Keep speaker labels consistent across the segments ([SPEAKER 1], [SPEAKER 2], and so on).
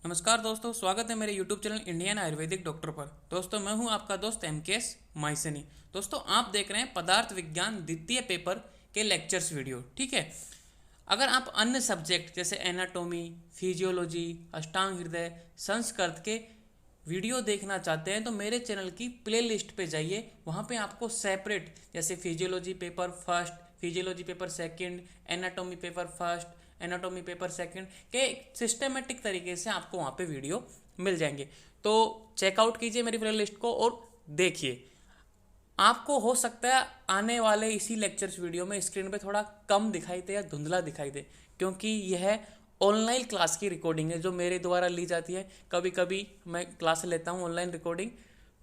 [SPEAKER 1] नमस्कार दोस्तों, स्वागत है मेरे YouTube channel Indian Ayurvedic doctor पर। दोस्तों, मैं हूं आपका दोस्त MKS माइसनी। दोस्तों, आप देख रहे हैं पदार्थ विज्ञान द्वितीय पेपर के लेक्चर्स वीडियो। ठीक है, अगर आप अन्य सब्जेक्ट जैसे एनाटॉमी, फिजियोलॉजी, अष्टांग हृदय, संस्कृत के वीडियो देखना चाहते हैं तो मेरे चैनल की प्लेलिस्ट पे जाइए। वहाँ पे आपको सेपरेट जैसे physiology paper first, physiology paper second, anatomy paper first, anatomy paper second के सिस्टमेटिक तरीके से आपको वहाँ पे वीडियो मिल जाएंगे। तो चेकआउट कीजिए मेरी प्लेलिस्ट को और देखिए। आपको हो सकता है आने वाले इसी लेक्चर्स वीडियो में स्क्रीन पे थोड़ा कम दिखाई दे या धुंधला दिखाई दे, क्योंकि यह ऑनलाइन क्लास की रिकॉर्डिंग है जो मेरे द्वारा ली जाती है। कभी कभी मैं क्लास लेता हूँ ऑनलाइन रिकॉर्डिंग,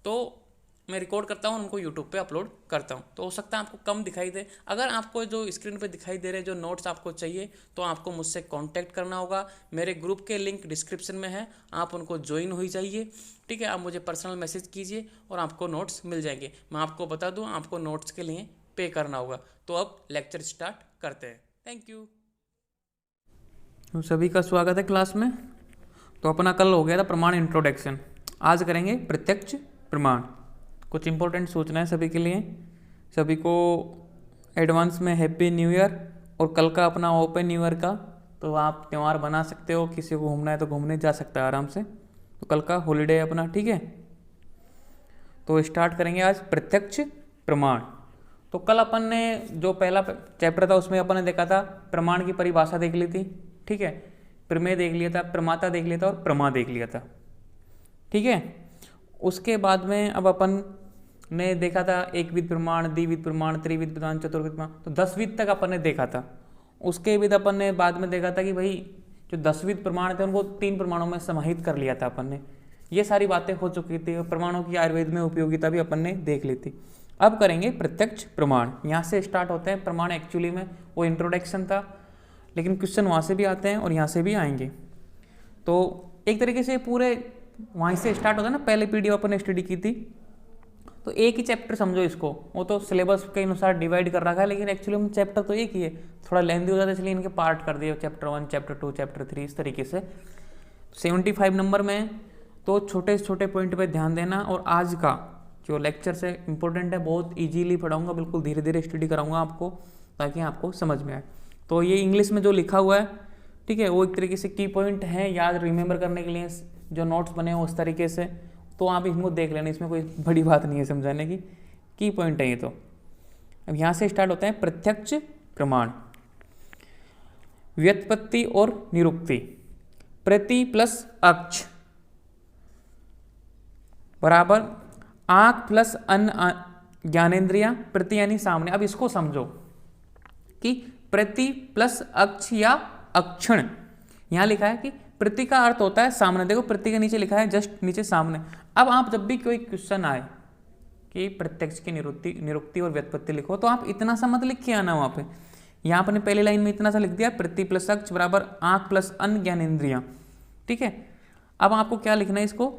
[SPEAKER 1] तो मैं रिकॉर्ड करता हूँ, उनको यूट्यूब पे अपलोड करता हूँ। तो हो सकता है आपको कम दिखाई दे। अगर आपको जो स्क्रीन पे दिखाई दे रहे जो नोट्स आपको चाहिए तो आपको मुझसे कांटेक्ट करना होगा। मेरे ग्रुप के लिंक डिस्क्रिप्शन में है, आप उनको ज्वाइन हो जाइए। ठीक है, आप मुझे पर्सनल मैसेज कीजिए और आपको नोट्स मिल जाएंगे। मैं आपको बता दूँ, आपको नोट्स के लिए पे करना होगा। तो अब लेक्चर स्टार्ट करते हैं। Thank you. सभी का स्वागत है क्लास में। तो अपना कल हो गया था प्रमाण इंट्रोडक्शन, आज करेंगे प्रत्यक्ष प्रमाण। कुछ इंपॉर्टेंट सूचना है सभी के लिए। सभी को एडवांस में हैप्पी न्यू ईयर। और कल का अपना ओपन न्यू ईयर का, तो आप त्यौहार बना सकते हो। किसी को घूमना है तो घूमने जा सकता है आराम से। तो कल का हॉलीडे है अपना, ठीक है। तो स्टार्ट करेंगे आज प्रत्यक्ष प्रमाण। तो कल अपन ने जो पहला चैप्टर था उसमें अपन ने देखा था प्रमाण की परिभाषा देख ली थी, ठीक है। प्रमेय देख लिया था, प्रमाता देख लिया था और प्रमा देख लिया था, ठीक है। उसके बाद में अब अपन ने देखा था एक विध प्रमाण, द्विविध प्रमाण, त्रिविध प्रमाण, चतुर्विध प्रमाण। तो 10विध तक अपन ने देखा था। उसके विध अपन ने बाद में देखा था कि भाई जो 10विध प्रमाण थे उनको 3 प्रमाणों में समाहित कर लिया था अपन ने। ये सारी बातें हो चुकी थी। प्रमाणों की आयुर्वेद में उपयोगिता भी अपन ने देख ली थी। अब करेंगे प्रत्यक्ष प्रमाण। यहाँ से स्टार्ट होते हैं प्रमाण। एक्चुअली में वो इंट्रोडक्शन था, लेकिन क्वेश्चन वहाँ से भी आते हैं और यहाँ से भी आएंगे। तो एक तरीके से पूरे वहीं से स्टार्ट होता है ना। पहले पीडीएफ अपन ने स्टडी की थी, तो एक ही चैप्टर समझो इसको। वो तो सिलेबस के अनुसार डिवाइड कर रखा है, लेकिन एक्चुअली में चैप्टर तो एक ही है। थोड़ा लेंथी हो जाता है, इसलिए इनके पार्ट कर दिए, चैप्टर 1, चैप्टर 2, चैप्टर 3, इस तरीके से। 75 नंबर में तो छोटे छोटे पॉइंट पे ध्यान देना। और आज का जो लेक्चर है इंपॉर्टेंट है, बहुत ईजीली पढ़ाऊंगा, बिल्कुल धीरे धीरे स्टडी कराऊंगा आपको, ताकि आपको समझ में आए। तो ये इंग्लिश में जो लिखा हुआ है, ठीक है, वो एक तरीके से की पॉइंट है याद रिमेंबर करने के लिए। जो नोट्स बने हैं उस तरीके से, तो आप इनको देख लेना, इसमें कोई बड़ी बात नहीं है समझाने की पॉइंट है ये। तो अब यहाँ से स्टार्ट होते हैं प्रत्यक्ष प्रमाण। व्युत्पत्ति और निरुक्ति। प्रति प्लस अक्ष बराबर आंख प्लस अन्य ज्ञानेंद्रिया। प्रति यानी सामने। अब इसको समझो कि प्रति प्लस अक्ष या अक्षण। यहां लिखा है कि प्रति का अर्थ होता है सामने। देखो प्रति के नीचे लिखा है जस्ट नीचे सामने। अब आप जब भी कोई क्वेश्चन आए कि प्रत्यक्ष की निरुक्ति और व्युत्पत्ति लिखो, तो आप इतना सा मत लिख के आना वहां पे। यहाँ आपने पहली लाइन में इतना सा लिख दिया, प्रति प्लस अक्ष बराबर आंख प्लस अन्य ज्ञानेंद्रिया, ठीक है। अब आपको क्या लिखना है इसको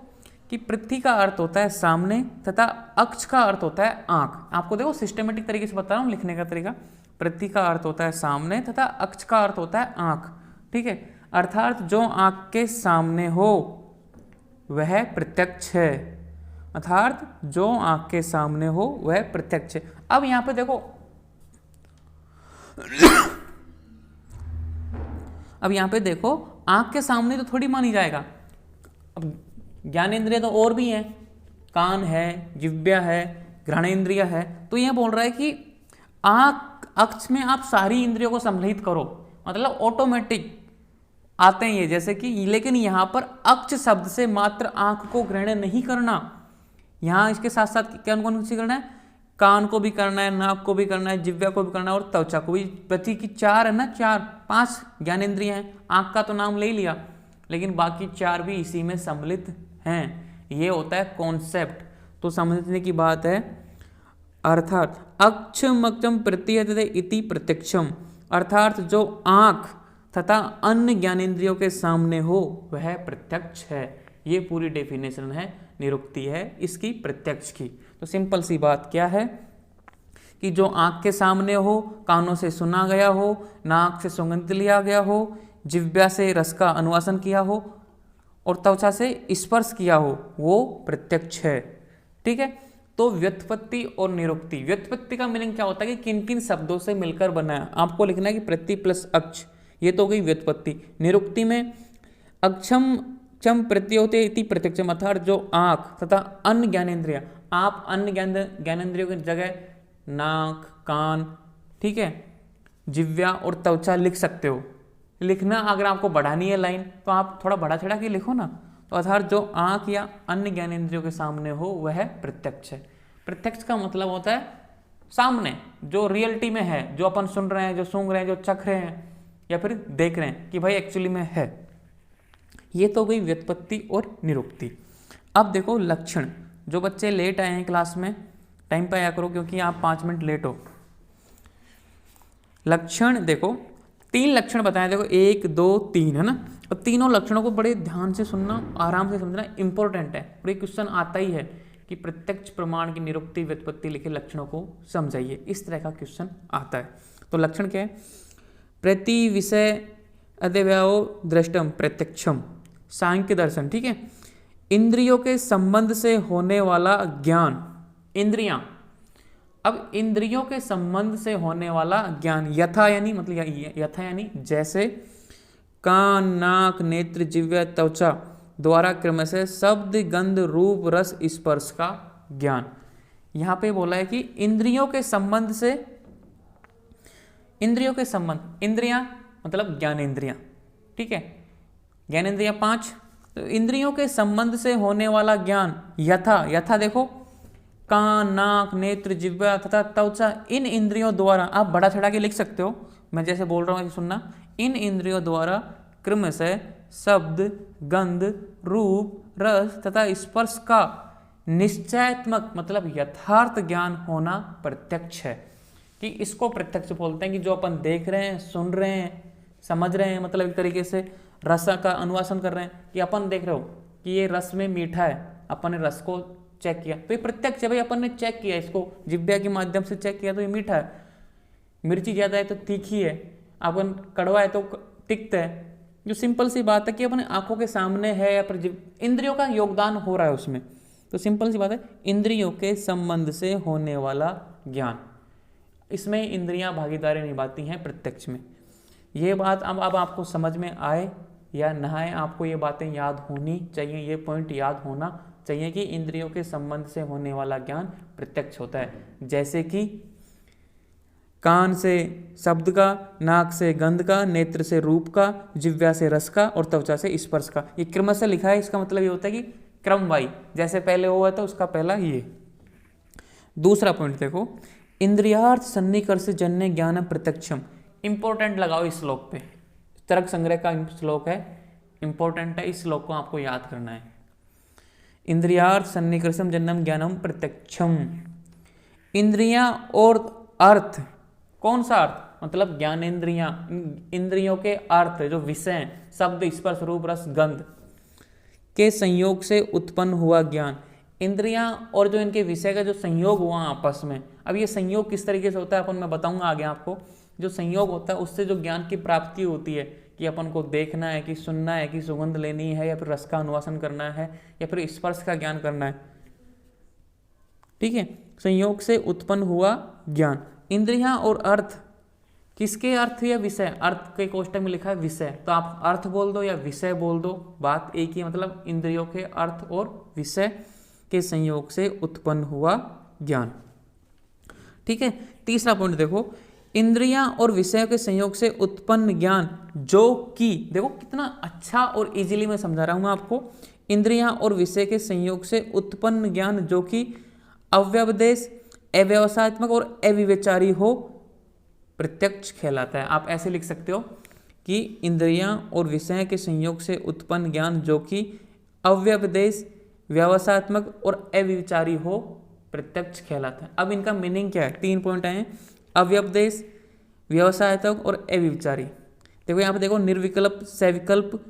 [SPEAKER 1] कि पृथ्वी का अर्थ होता है सामने तथा अक्ष का अर्थ होता है आंख। आपको देखो सिस्टमेटिक तरीके से बता रहा हूँ लिखने का तरीका। पृथ्वी का अर्थ होता है सामने तथा अक्ष का अर्थ होता है आंख, ठीक है। अर्थात जो आंख के सामने हो वह प्रत्यक्ष है। अर्थात जो आंख के सामने हो वह प्रत्यक्ष है। अब यहां पे देखो अब यहां पे देखो आंख के सामने तो थोड़ी मानी जाएगा। अब ज्ञानेंद्रिय तो और भी है, कान है, जिह्वा है, घ्राणेंद्रिय है। तो यह बोल रहा है कि आंख अक्ष में आप सारी इंद्रियों को सम्मिलित करो, मतलब ऑटोमेटिक आते हैं ये, जैसे कि। लेकिन यहां पर अक्ष शब्द से मात्र आंख को ग्रहण नहीं करना। यहां इसके साथ साथ कौन कौन सी करना है? कान को भी करना है, नाक को भी करना है, जिह्वा को भी करना है और त्वचा को भी। प्रति की 4 है ना, 5 ज्ञानेंद्रिय हैं। आंख का तो नाम ले लिया, लेकिन बाकी 4 भी इसी में सम्मिलित हैं। ये होता है कॉन्सेप्ट। तो समझने की बात है। अर्थात अक्षमक्षम प्रतीयते इति प्रत्यक्षम। अर्थात जो आंख तथा अन्य ज्ञानेंद्रियों के सामने हो वह प्रत्यक्ष है। ये पूरी डेफिनेशन है, निरुक्ति है इसकी प्रत्यक्ष की। तो सिंपल सी बात क्या है कि जो आंख के सामने हो, कानों से सुना गया हो, नाक से सुगंध लिया गया हो, जिह्वा से रस का अनुवासन किया हो, और त्वचा से स्पर्श किया हो वो प्रत्यक्ष है। ठीक है, तो व्युत्पत्ति और निरुक्ति। व्युत्पत्ति का मीनिंग क्या होता है कि किन किन शब्दों से मिलकर बना है, आपको लिखना है कि प्रति प्लस अक्ष, ये तो हो गई व्युत्पत्ति। निरुक्ति में अक्षम चम प्रत्योते इति प्रत्यक्षम, अर्थात जो आँख तथा अन्य ज्ञानेंद्रिय, आप अन्य ज्ञानेंद्रियों की जगह नाक, कान, ठीक है, जिह्वा और त्वचा लिख सकते हो। लिखना अगर आपको बढ़ानी है लाइन तो आप थोड़ा बढ़ा चढ़ा के लिखो ना। तो अर्थात जो आँख या अन्य ज्ञानेंद्रियों के सामने हो वह प्रत्यक्ष है। प्रत्यक्ष का मतलब होता है सामने, जो रियलिटी में है, जो अपन सुन रहे हैं, जो सूंघ रहे हैं, जो चख रहे हैं या फिर देख रहे हैं कि भाई एक्चुअली में है। ये तो गई व्युत्पत्ति और निरुक्ति। अब देखो लक्षण। जो बच्चे लेट आए हैं क्लास में, टाइम पे आया करो क्योंकि आप 5 मिनट लेट हो। लक्षण देखो, 3 लक्षण बताए, देखो 1 2 3 है ना। और तीनों लक्षणों को बड़े ध्यान से सुनना, आराम से समझना इंपॉर्टेंट है। और ये क्वेश्चन आता ही है कि प्रत्यक्ष प्रमाण की निरुक्ति व्युत्पत्ति लिखे लक्षणों को समझाइए, इस तरह का क्वेश्चन आता है। तो लक्षण क्या है? प्रति विषय अध्यवयो दृष्टम प्रत्यक्षम, सांख्य दर्शन। ठीक है, इंद्रियों के संबंध से होने वाला ज्ञान, इंद्रियां। अब इंद्रियों के संबंध से होने वाला ज्ञान, यथा यानी मतलब यथा यानी जैसे, कान, नाक, नेत्र, जिह्वा, त्वचा द्वारा क्रमशः शब्द, गंध, रूप, रस, स्पर्श का ज्ञान। यहां पे बोला है कि इंद्रियों के संबंध से, इंद्रियों के संबंध, इंद्रियां मतलब ज्ञानेंद्रियां। ठीक है, ज्ञानेंद्रियां 5। तो इंद्रियों के संबंध से होने वाला ज्ञान यथा, यथा देखो कान, नाक, नेत्र, जिह्वा तथा त्वचा, इन इंद्रियों द्वारा, आप बड़ा चढ़ा के लिख सकते हो, मैं जैसे बोल रहा हूँ ऐसे सुनना। इन इंद्रियों द्वारा क्रमशः शब्द, गंध, रूप, रस तथा स्पर्श का निश्चयात्मक मतलब यथार्थ ज्ञान होना प्रत्यक्ष है। कि इसको प्रत्यक्ष बोलते हैं कि जो अपन देख रहे हैं, सुन रहे हैं, समझ रहे हैं, मतलब एक तरीके से रस का अनुवासन कर रहे हैं कि अपन देख रहे हो कि ये रस में मीठा है, अपन ने रस को चेक किया तो ये प्रत्यक्ष है भाई, अपन ने चेक किया, इसको जिह्वा के माध्यम से चेक किया तो ये मीठा है। मिर्ची ज़्यादा है तो तीखी है, अपन कड़वा है तो तिक्त है। जो सिंपल सी बात है कि अपने आंखों के सामने है या फिर इंद्रियों का योगदान हो रहा है उसमें, तो सिंपल सी बात है इंद्रियों के संबंध से होने वाला ज्ञान, इसमें इंद्रियां भागीदारी निभाती हैं प्रत्यक्ष में। ये बात अब आपको समझ में आए या ना आए, आपको ये बातें याद होनी चाहिए, ये पॉइंट याद होना चाहिए कि इंद्रियों के संबंध से होने वाला ज्ञान प्रत्यक्ष होता है। जैसे कि कान से शब्द का, नाक से गंध का, नेत्र से रूप का, जिह्वा से रस का और त्वचा से स्पर्श का। ये क्रमशः लिखा है, इसका मतलब ये होता है कि क्रमवाई, जैसे पहले हुआ था उसका पहला ये। दूसरा पॉइंट देखो, इंद्रियार्थ सन्निकर्ष जन्य ज्ञान प्रत्यक्षम। इंपॉर्टेंट लगाओ इस श्लोक पे, तर्क संग्रह का श्लोक है, इंपॉर्टेंट है, इस श्लोक को आपको याद करना है। इंद्रियार्थ सन्निकर्षम जन्यम ज्ञानम प्रत्यक्षम। इंद्रियां और अर्थ, कौन सा अर्थ? मतलब ज्ञानेंद्रियां, इंद्रियों के अर्थ जो विषय, शब्द, स्पर्श, रूप, रस, गंध के संयोग से उत्पन्न हुआ ज्ञान। इंद्रियां और जो इनके विषय का जो संयोग हुआ आपस में, अब ये संयोग किस तरीके से होता है अपन मैं बताऊंगा आगे आपको। जो संयोग होता है उससे जो ज्ञान की प्राप्ति होती है कि अपन को देखना है, कि सुनना है, कि सुगंध लेनी है या फिर रस का अनुवासन करना है या फिर स्पर्श का ज्ञान करना है। ठीक है, संयोग से उत्पन्न हुआ ज्ञान। इंद्रियां और अर्थ, किसके अर्थ या विषय? अर्थ के कोष्टक में लिखा है विषय, तो आप अर्थ बोल दो या विषय बोल दो, बात एक ही, मतलब इंद्रियों के अर्थ और विषय के संयोग से उत्पन्न हुआ ज्ञान। ठीक है, तीसरा पॉइंट देखो, इंद्रियां और विषयों के संयोग से उत्पन्न ज्ञान जो कि, देखो कितना अच्छा और इजीली मैं समझा रहा हूं आपको। इंद्रियां और विषय के संयोग से उत्पन्न ज्ञान जो कि अव्यवदेश, अव्यवसायत्मक और अविवेचारी हो, प्रत्यक्ष कहलाता है। आप ऐसे लिख सकते हो कि इंद्रियां और विषय के संयोग से उत्पन्न ज्ञान जो कि अव्यवदेश, व्यवसायत्मक और अविवेचारी हो, प्रत्यक्ष कहलाता है। अब इनका मीनिंग क्या है? 3 पॉइंट आए, अव्यवदेश, व्यवसायत्मक और अविवेचारी। देखो यहाँ पे देखो, निर्विकल्प, सविकल्प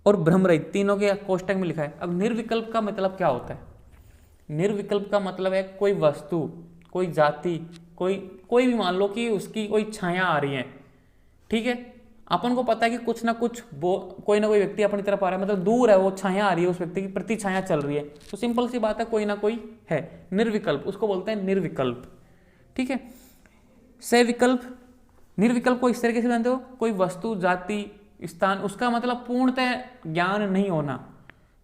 [SPEAKER 1] और भ्रमरहित, तीनों के कोष्टक में लिखा है। अब निर्विकल्प का मतलब क्या होता है? निर्विकल्प का मतलब है कोई वस्तु, कोई जाति, कोई भी मान लो कि उसकी कोई छाया आ रही है, ठीक है, अपन को पता है कि कुछ ना कुछ कोई ना कोई व्यक्ति अपनी तरफ आ रहा है, मतलब दूर है, वो छाया आ रही है, उस व्यक्ति की प्रति छाया चल रही है, तो सिंपल सी बात है कोई ना कोई है। निर्विकल्प, उसको बोलते हैं निर्विकल्प। ठीक है। सविकल्प, निर्विकल्प को इस तरीके से जानते हो, कोई वस्तु, जाति, स्थान, उसका मतलब पूर्णतः ज्ञान नहीं होना।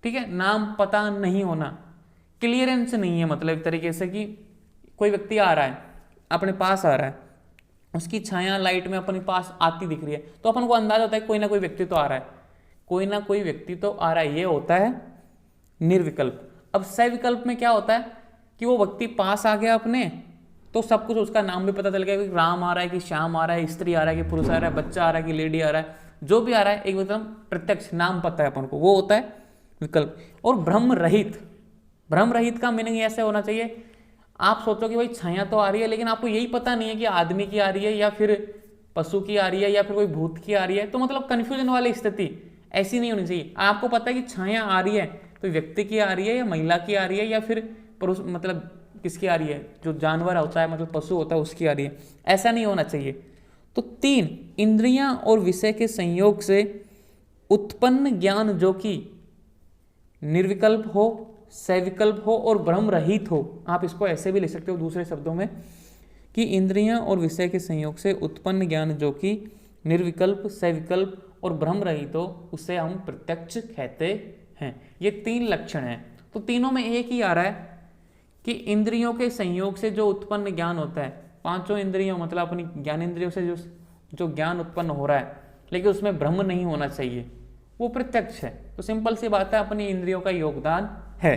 [SPEAKER 1] ठीक है। नाम पता नहीं होना, क्लियरेंस नहीं है, मतलब एक तरीके से कि कोई व्यक्ति आ रहा है, अपने पास आ रहा है, उसकी छाया लाइट में अपने पास आती दिख रही है, तो अपन को अंदाजा होता है कोई ना कोई व्यक्ति तो आ रहा है, कोई ना कोई व्यक्ति तो आ रहा है, ये होता है निर्विकल्प। अब सविकल्प में क्या होता है कि वो व्यक्ति पास आ गया अपने, तो सब कुछ, उसका नाम भी पता चल गया कि राम आ रहा है कि श्याम आ रहा है, स्त्री आ रहा है कि पुरुष आ रहा है, बच्चा आ रहा है कि लेडी आ रहा है, जो भी आ रहा है एक एकदम प्रत्यक्ष नाम पता है अपन को, वो होता है विकल्प। और भ्रम रहित, भ्रम रहित का मीनिंग ऐसे होना चाहिए, आप सोचो कि भाई छाया तो आ रही है, लेकिन आपको यही पता नहीं है कि आदमी की आ रही है या फिर पशु की आ रही है या फिर कोई भूत की आ रही है, तो मतलब कंफ्यूजन वाली स्थिति ऐसी नहीं होनी चाहिए। आपको पता है कि छाया आ रही है तो व्यक्ति की आ रही है या महिला की आ रही है या फिर पुरुष, मतलब किसकी आ रही है, जो जानवर होता है मतलब पशु होता है उसकी आ रही है, ऐसा नहीं होना चाहिए। तो 3 इंद्रियां और विषय के संयोग से उत्पन्न ज्ञान जो कि निर्विकल्प हो, सविकल्प हो और भ्रम रहित हो, आप इसको ऐसे भी लिख सकते हो दूसरे शब्दों में कि इंद्रियां और विषय के संयोग से उत्पन्न ज्ञान जो कि निर्विकल्प, सविकल्प और भ्रम रहित हो, उसे हम प्रत्यक्ष कहते हैं। ये 3 लक्षण हैं। तो तीनों में एक ही आ रहा है कि इंद्रियों के संयोग से जो उत्पन्न ज्ञान होता है, 5 इंद्रियों मतलब अपनी ज्ञानेंद्रियों से जो ज्ञान उत्पन्न हो रहा है, लेकिन उसमें भ्रम नहीं होना चाहिए, वो प्रत्यक्ष है। तो सिंपल सी बात है, अपनी इंद्रियों का योगदान है।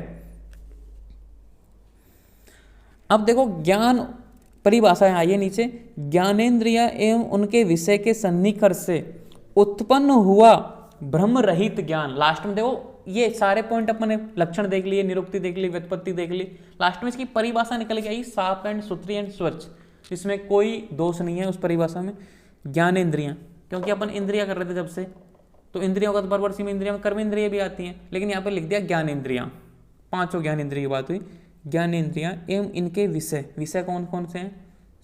[SPEAKER 1] अब देखो ज्ञान परिभाषा है, आइए नीचे। ज्ञानेंद्रिय एवं उनके विषय के सन्निकर्ष से उत्पन्न हुआ भ्रम रहित ज्ञान। लास्ट में देखो ये सारे पॉइंट अपने लक्षण देख लिए, निरुक्ति देख ली, व्युत्पत्ति देख ली, लास्ट में इसकी परिभाषा निकल के आई, साफ एंड सुथरी एंड स्वच्छ, इसमें कोई दोष नहीं है उस परिभाषा में। ज्ञानेंद्रियां, क्योंकि अपन इंद्रिया कर रहे थे जब से, तो इंद्रियों का तो परवर्ती में इंद्रियों में कर्म इंद्रिय भी आती हैं, लेकिन यहाँ पे लिख दिया ज्ञानेंद्रियां, 5 ज्ञानेंद्रिय की बात हुई। ज्ञानेंद्रियां एवं इनके विषय, विषय कौन कौन से हैं,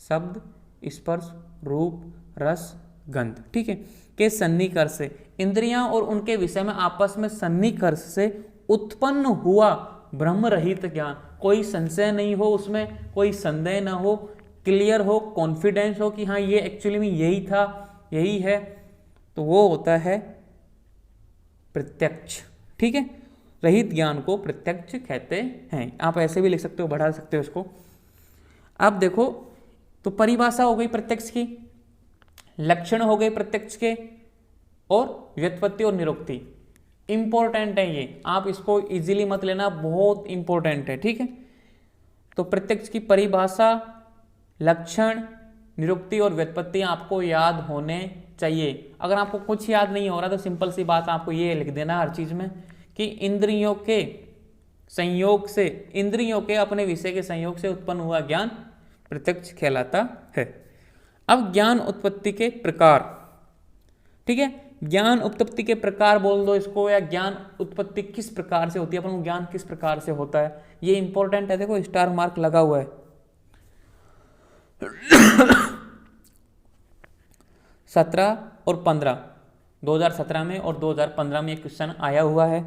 [SPEAKER 1] शब्द, स्पर्श, रूप, रस, गंध, ठीक है, के सन्निकर्ष से, इंद्रियां और उनके विषय में आपस में सन्निकर्ष से उत्पन्न हुआ ब्रह्म रहित ज्ञान, कोई संशय नहीं हो उसमें, कोई संदेह ना हो, क्लियर हो, कॉन्फिडेंस हो कि हाँ ये एक्चुअली में यही था, यही है, तो वो होता है प्रत्यक्ष। ठीक है, रहित ज्ञान को प्रत्यक्ष कहते हैं। आप ऐसे भी लिख सकते हो, बढ़ा सकते हो इसको। अब देखो, तो परिभाषा हो गई प्रत्यक्ष की, लक्षण हो गए प्रत्यक्ष के, और व्युत्पत्ति और निरुक्ति। इंपॉर्टेंट है ये, आप इसको इजीली मत लेना, बहुत इंपॉर्टेंट है। ठीक है, तो प्रत्यक्ष की परिभाषा, लक्षण, निरुक्ति और व्युत्पत्ति आपको याद होने चाहिए। अगर आपको कुछ याद नहीं हो रहा तो सिंपल सी बात आपको ये लिख देना हर चीज में कि इंद्रियों के संयोग से, इंद्रियों के अपने विषय के संयोग से उत्पन्न हुआ ज्ञान प्रत्यक्ष कहलाता है। अब ज्ञान उत्पत्ति के प्रकार, ठीक है, ज्ञान उत्पत्ति के प्रकार बोल दो इसको, या ज्ञान उत्पत्ति किस प्रकार से होती है, अपन को ज्ञान किस प्रकार से होता है, ये इंपॉर्टेंट है। देखो स्टार मार्क लगा हुआ है। 17 और 15, 2017 में और 2015 में एक क्वेश्चन आया हुआ है,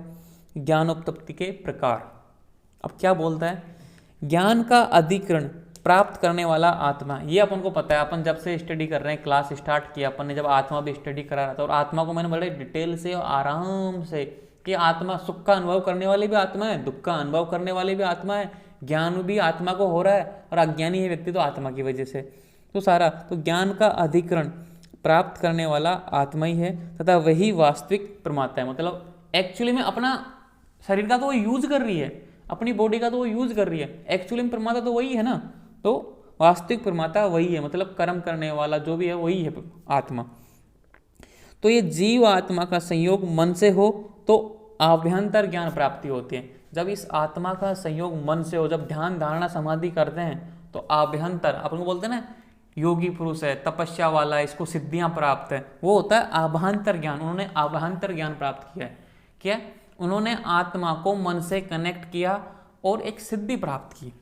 [SPEAKER 1] ज्ञान उत्पत्ति के प्रकार। अब क्या बोलता है, ज्ञान का अधिकरण प्राप्त करने वाला आत्मा, ये अपन को पता है, अपन जब से स्टडी कर रहे हैं, क्लास स्टार्ट किया अपन ने, जब आत्मा भी स्टडी करा रहा था, और आत्मा को मैंने बड़े डिटेल से और आराम से कि आत्मा सुख का अनुभव करने वाली भी आत्मा है, दुख का अनुभव करने वाली भी आत्मा है, ज्ञान भी आत्मा को हो रहा है, और अज्ञानी है व्यक्ति तो आत्मा की वजह से, तो सारा, तो ज्ञान का अधिकरण प्राप्त करने वाला आत्मा ही है, तथा वही वास्तविक परमात्मा है। मतलब एक्चुअली में अपना शरीर का तो वो यूज कर रही है, अपनी बॉडी का तो वो यूज कर रही है, एक्चुअली में परमात्मा तो वही है ना, तो वास्तविक परमात्मा वही है, मतलब कर्म करने वाला जो भी है वही है आत्मा। तो ये जीव आत्मा का संयोग मन से हो तो आभ्यंतर ज्ञान प्राप्ति होती है। जब इस आत्मा का संयोग मन से हो, जब ध्यान धारणा समाधि करते हैं तो आभ्यंतर, अपन को बोलते हैं ना योगी पुरुष है, तपस्या वाला है, इसको सिद्धियां प्राप्त है, वो होता है आभ्यंतर ज्ञान। उन्होंने आभ्यंतर ज्ञान प्राप्त किया है, क्या उन्होंने आत्मा को मन से कनेक्ट किया और एक सिद्धि प्राप्त की।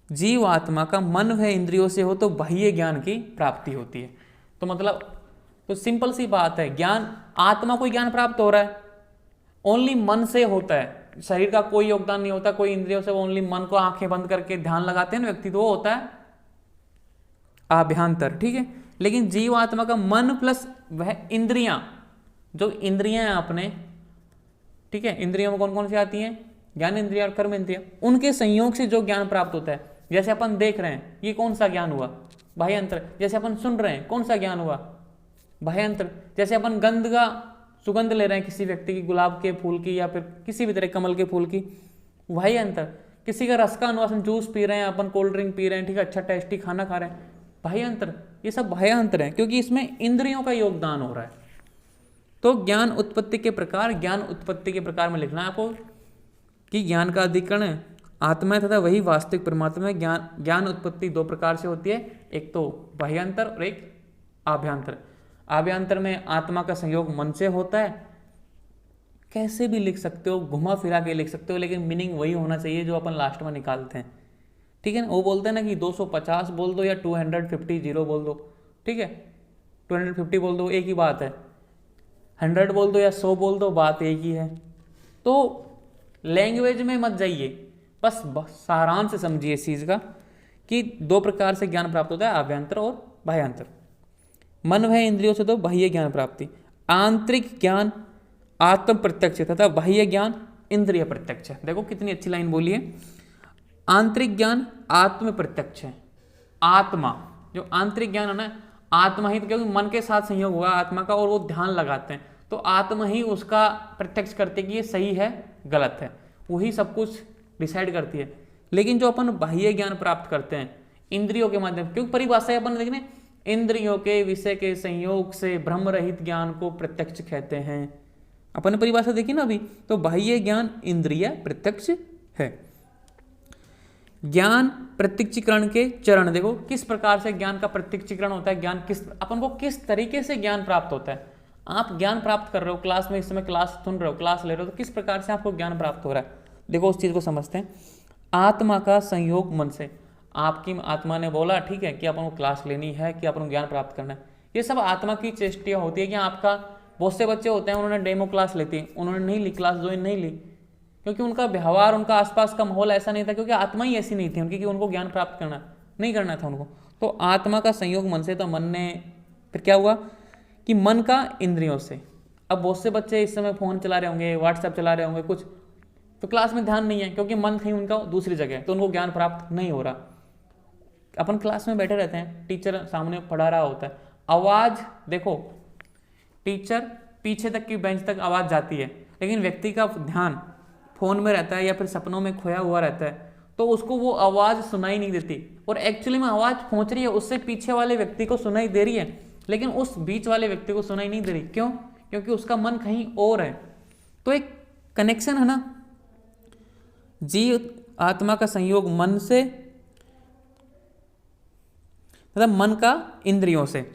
[SPEAKER 1] जीव आत्मा का मन व इंद्रियों से हो तो बाह्य ज्ञान की प्राप्ति होती है। तो मतलब तो सिंपल सी बात है, ज्ञान, आत्मा को ज्ञान प्राप्त हो रहा है, ओनली मन से होता है, शरीर का कोई योगदान नहीं होता, कोई इंद्रियों से, वो ओनली मन को आंखें बंद करके ध्यान लगाते हैं ना व्यक्ति, तो वो होता है आभ्यंतर, ठीक है। लेकिन जीव आत्मा का मन प्लस वह इंद्रियां, जो इंद्रियां हैं अपने, ठीक है, इंद्रियों में कौन कौन सी आती हैं, ज्ञान इंद्रिया और कर्म इंद्रिया, उनके संयोग से जो ज्ञान प्राप्त होता है, जैसे अपन देख रहे हैं, ये कौन सा ज्ञान हुआ, बाह्य अंतर। जैसे अपन सुन रहे हैं, कौन सा ज्ञान हुआ, बाह्य अंतर। जैसे अपन गंध का सुगंध ले रहे हैं किसी व्यक्ति की, गुलाब के फूल की या फिर किसी भी तरह कमल के फूल की, बाह्य अंतर। किसी का रस का अनुवासन, जूस पी रहे हैं अपन, कोल्ड ड्रिंक पी रहे हैं, ठीक है, अच्छा टेस्टी खाना खा रहे हैं, बाह्य अंतर। ये सब बाह्य अंतर है, क्योंकि इसमें इंद्रियों का योगदान हो रहा है। तो ज्ञान उत्पत्ति के प्रकार, ज्ञान उत्पत्ति के प्रकार में लिखना है आपको कि ज्ञान का अधिकरण आत्मा है तथा वही वास्तविक परमात्मा है। ज्ञान उत्पत्ति दो प्रकार से होती है, एक तो बाह्यांतर और एक आभ्यंतर। आभ्यंतर में आत्मा का संयोग मन से होता है, कैसे भी लिख सकते हो, घुमा फिरा के लिख सकते हो, लेकिन मीनिंग वही होना चाहिए जो अपन लास्ट में निकालते हैं, ठीक है ना। वो बोलते हैं ना कि 250 बोल दो या 250 जीरो बोल दो, ठीक है, 250 बोल दो, एक ही बात है। 100 बोल दो या 100 बोल दो, बात एक ही है। तो लैंग्वेज में मत जाइए, बस सारांश समझिए इस चीज़ का कि दो प्रकार से ज्ञान प्राप्त होता है, आभ्यंतर और बाह्यांतर। मन व इंद्रियों से तो बाह्य ज्ञान प्राप्ति, आंतरिक ज्ञान आत्म प्रत्यक्ष तथा बाह्य ज्ञान इंद्रिय प्रत्यक्ष है। देखो कितनी अच्छी लाइन बोली है, आंतरिक ज्ञान आत्म प्रत्यक्ष है। आत्मा, जो आंतरिक ज्ञान है ना, आत्मा ही, क्योंकि मन के साथ संयोग हुआ आत्मा का और वो ध्यान लगाते हैं, तो आत्मा ही उसका प्रत्यक्ष करते कि ये सही है गलत है, वही सब कुछ डिसाइड करती है। लेकिन जो अपन बाह्य ज्ञान प्राप्त करते हैं इंद्रियों के माध्यम, क्योंकि परिभाषा अपन देखने, इंद्रियों के विषय के संयोग से ब्रह्म रहित ज्ञान को प्रत्यक्ष कहते हैं। अपन ने परिभाषा देखी ना अभी, तो बाह्य ज्ञान इंद्रिय प्रत्यक्ष है। ज्ञान प्रत्यक्षीकरण के चरण देखो, किस प्रकार से ज्ञान का प्रत्यक्षीकरण होता है, ज्ञान किस, अपन को किस तरीके से ज्ञान प्राप्त होता है। आप ज्ञान प्राप्त कर रहे हो क्लास में, इस समय क्लास सुन रहे हो, क्लास ले रहे हो, तो किस प्रकार से आपको ज्ञान प्राप्त हो रहा है, देखो उस चीज को समझते हैं। आत्मा का संयोग मन से, आपकी आत्मा ने बोला ठीक है कि अपन को क्लास लेनी है, कि अपन को ज्ञान प्राप्त करना है, ये सब आत्मा की चेष्टिया होती है। कि आपका बहुत से बच्चे होते हैं, उन्होंने डेमो क्लास लेती है, उन्होंने नहीं ली, क्लास ज्वाइन नहीं ली, क्योंकि उनका व्यवहार, उनका आसपास का माहौल ऐसा नहीं था, क्योंकि आत्मा ही ऐसी नहीं थी उनकी कि उनको ज्ञान प्राप्त करना नहीं करना था उनको। तो आत्मा का संयोग मन से, तो मन ने फिर क्या हुआ कि मन का इंद्रियों से। अब बहुत से बच्चे इस समय फोन चला रहे होंगे, व्हाट्सएप चला रहे होंगे कुछ, तो क्लास में ध्यान नहीं है, क्योंकि मन कहीं उनका दूसरी जगह, तो उनको ज्ञान प्राप्त नहीं हो रहा। अपन क्लास में बैठे रहते हैं, टीचर सामने पढ़ा रहा होता है, आवाज देखो, टीचर पीछे तक की बेंच तक आवाज जाती है, लेकिन व्यक्ति का ध्यान फोन में रहता है या फिर सपनों में खोया हुआ रहता है, तो उसको वो आवाज सुनाई नहीं देती। और एक्चुअली में आवाज पहुंच रही है, उससे पीछे वाले व्यक्ति को सुनाई दे रही है, लेकिन उस बीच वाले व्यक्ति को सुनाई नहीं दे रही। क्यों? क्योंकि उसका मन कहीं और है। तो एक कनेक्शन है ना, जीव आत्मा का संयोग मन से, मतलब मन का इंद्रियों से,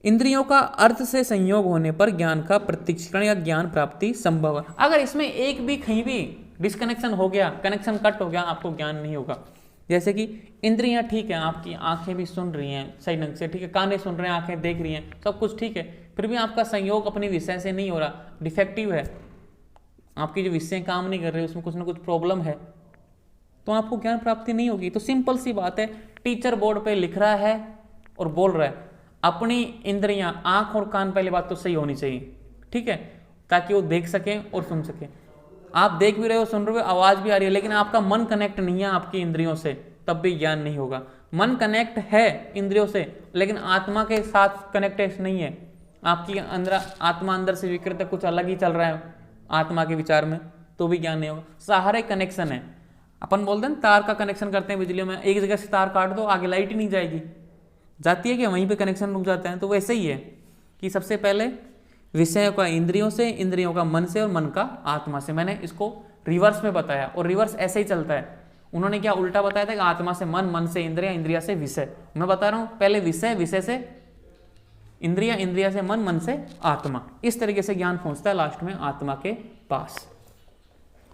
[SPEAKER 1] इंद्रियों का अर्थ से संयोग होने पर ज्ञान का प्रत्यक्षीकरण या ज्ञान प्राप्ति संभव है। अगर इसमें एक भी कहीं भी डिस्कनेक्शन हो गया, कनेक्शन कट हो गया, आपको ज्ञान नहीं होगा। जैसे कि इंद्रियां ठीक है, आपकी आंखें भी सुन रही हैं सही ढंग से, ठीक है, कानें सुन रहे हैं, आंखें देख रही हैं, सब कुछ ठीक है, फिर भी आपका संयोग अपने विषय से नहीं हो रहा, डिफेक्टिव है, आपकी जो विषय काम नहीं कर रहे, उसमें कुछ ना कुछ प्रॉब्लम है, तो आपको ज्ञान प्राप्ति नहीं होगी। तो सिंपल सी बात है, टीचर बोर्ड पे लिख रहा है और बोल रहा है, अपनी इंद्रियां, आंख और कान पहले बात तो सही होनी चाहिए, ठीक है, ताकि वो देख सकें और सुन सकें। आप देख भी रहे हो, सुन रहे हो, आवाज भी आ रही है, लेकिन आपका मन कनेक्ट नहीं है आपकी इंद्रियों से, तब भी ज्ञान नहीं होगा। मन कनेक्ट है इंद्रियों से, लेकिन आत्मा के साथ कनेक्टेड नहीं है, आपकी अंदर आत्मा अंदर से विकृत है, कुछ अलग ही चल रहा है आत्मा के विचार में, तो भी ज्ञान नहीं होगा। सहारे कनेक्शन है, अपन बोलते हैं तार का कनेक्शन करते हैं बिजली में, एक जगह से तार काट दो, आगे लाइट ही नहीं जाएगी, जाती है कि वहीं पे कनेक्शन रुक जाता है। तो वैसे ही है कि सबसे पहले विषयों का इंद्रियों से, इंद्रियों का मन से, और मन का आत्मा से। मैंने इसको रिवर्स में बताया, और रिवर्स ऐसे ही चलता है। उन्होंने क्या उल्टा बताया था कि आत्मा से मन, मन से इंद्रिया, इंद्रिया से विषय। मैं बता रहा हूँ पहले विषय, विषय से इंद्रिया, इंद्रिया से मन, मन से आत्मा। इस तरीके से ज्ञान पहुंचता है लास्ट में आत्मा के पास।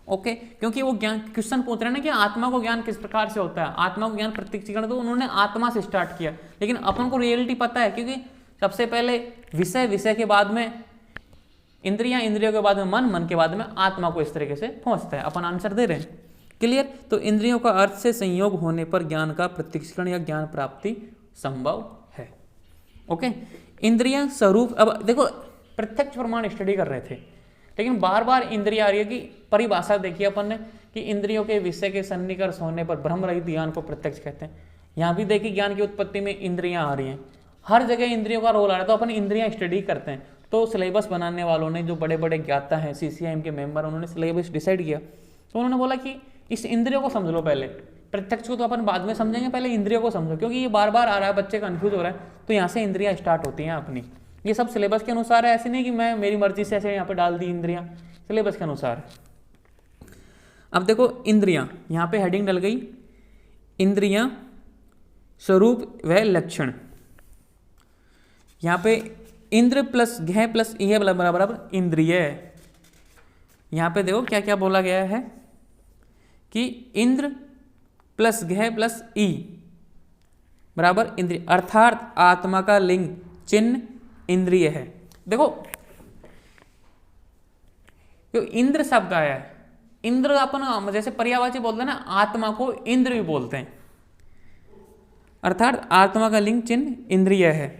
[SPEAKER 1] ओके, क्योंकि वो ज्ञान क्वेश्चन पूछ रहे हैं ना कि आत्मा को ज्ञान किस प्रकार से होता है, आत्मा को ज्ञान प्रत्यक्षीकरण, तो उन्होंने आत्मा से स्टार्ट किया, लेकिन अपन को रियलिटी पता है, क्योंकि सबसे पहले विषय, विषय के बाद में इंद्रियां, इंद्रियों के बाद में मन, मन के बाद में आत्मा को इस तरीके से पहुंचता है। अपन आंसर दे रहे हैं, क्लियर। तो इंद्रियों का अर्थ से संयोग होने पर ज्ञान का प्रत्यक्षीकरण या ज्ञान प्राप्ति संभव है। ओके, इंद्रियां स्वरूप, अब देखो प्रत्यक्ष प्रमाण स्टडी कर रहे थे, लेकिन बार बार इंद्रिया आ रही है कि परिभाषा देखिए अपन ने कि इंद्रियों के विषय के सन्निकर्ष होने पर भ्रम रहित ज्ञान को प्रत्यक्ष कहते हैं। यहाँ भी देखिए ज्ञान की उत्पत्ति में इंद्रियां आ रही हैं, हर जगह इंद्रियों का रोल आ रहा है। तो अपन इंद्रियां स्टडी करते हैं। तो सिलेबस बनाने वालों ने, जो बड़े बड़े ज्ञाता हैं, CCIM के मेंबर, उन्होंने सिलेबस डिसाइड किया। तो उन्होंने बोला कि इस इंद्रियों को समझ लो पहले, प्रत्यक्ष को तो अपन बाद में समझेंगे, पहले इंद्रियों को समझो, क्योंकि ये बार बार आ रहा है, बच्चे कंफ्यूज हो रहा है। तो यहाँ से इंद्रियां स्टार्ट होती हैं अपनी। ये सब सिलेबस के अनुसार है, ऐसे नहीं कि मैं मेरी मर्जी से ऐसे यहाँ पे डाल दी इंद्रियां, सिलेबस के अनुसार है। अब देखो इंद्रियां, यहाँ पे हेडिंग डल गई, इंद्रियां स्वरूप व लक्षण। यहाँ पे इंद्र प्लस घ प्लस ई बराबर इंद्रिय। यहाँ पे देखो क्या क्या बोला गया है कि इंद्र प्लस घ प्लस ई बराबर इंद्रिय, अर्थात आत्मा का लिंग चिन्ह इंद्रिय है। देखो जो इंद्र शब्द आया है, इंद्र अपन जैसे पर्यायवाची बोलते हैं ना, आत्मा को इंद्र भी बोलते हैं, अर्थात आत्मा का लिंग चिन्ह इंद्रिय है।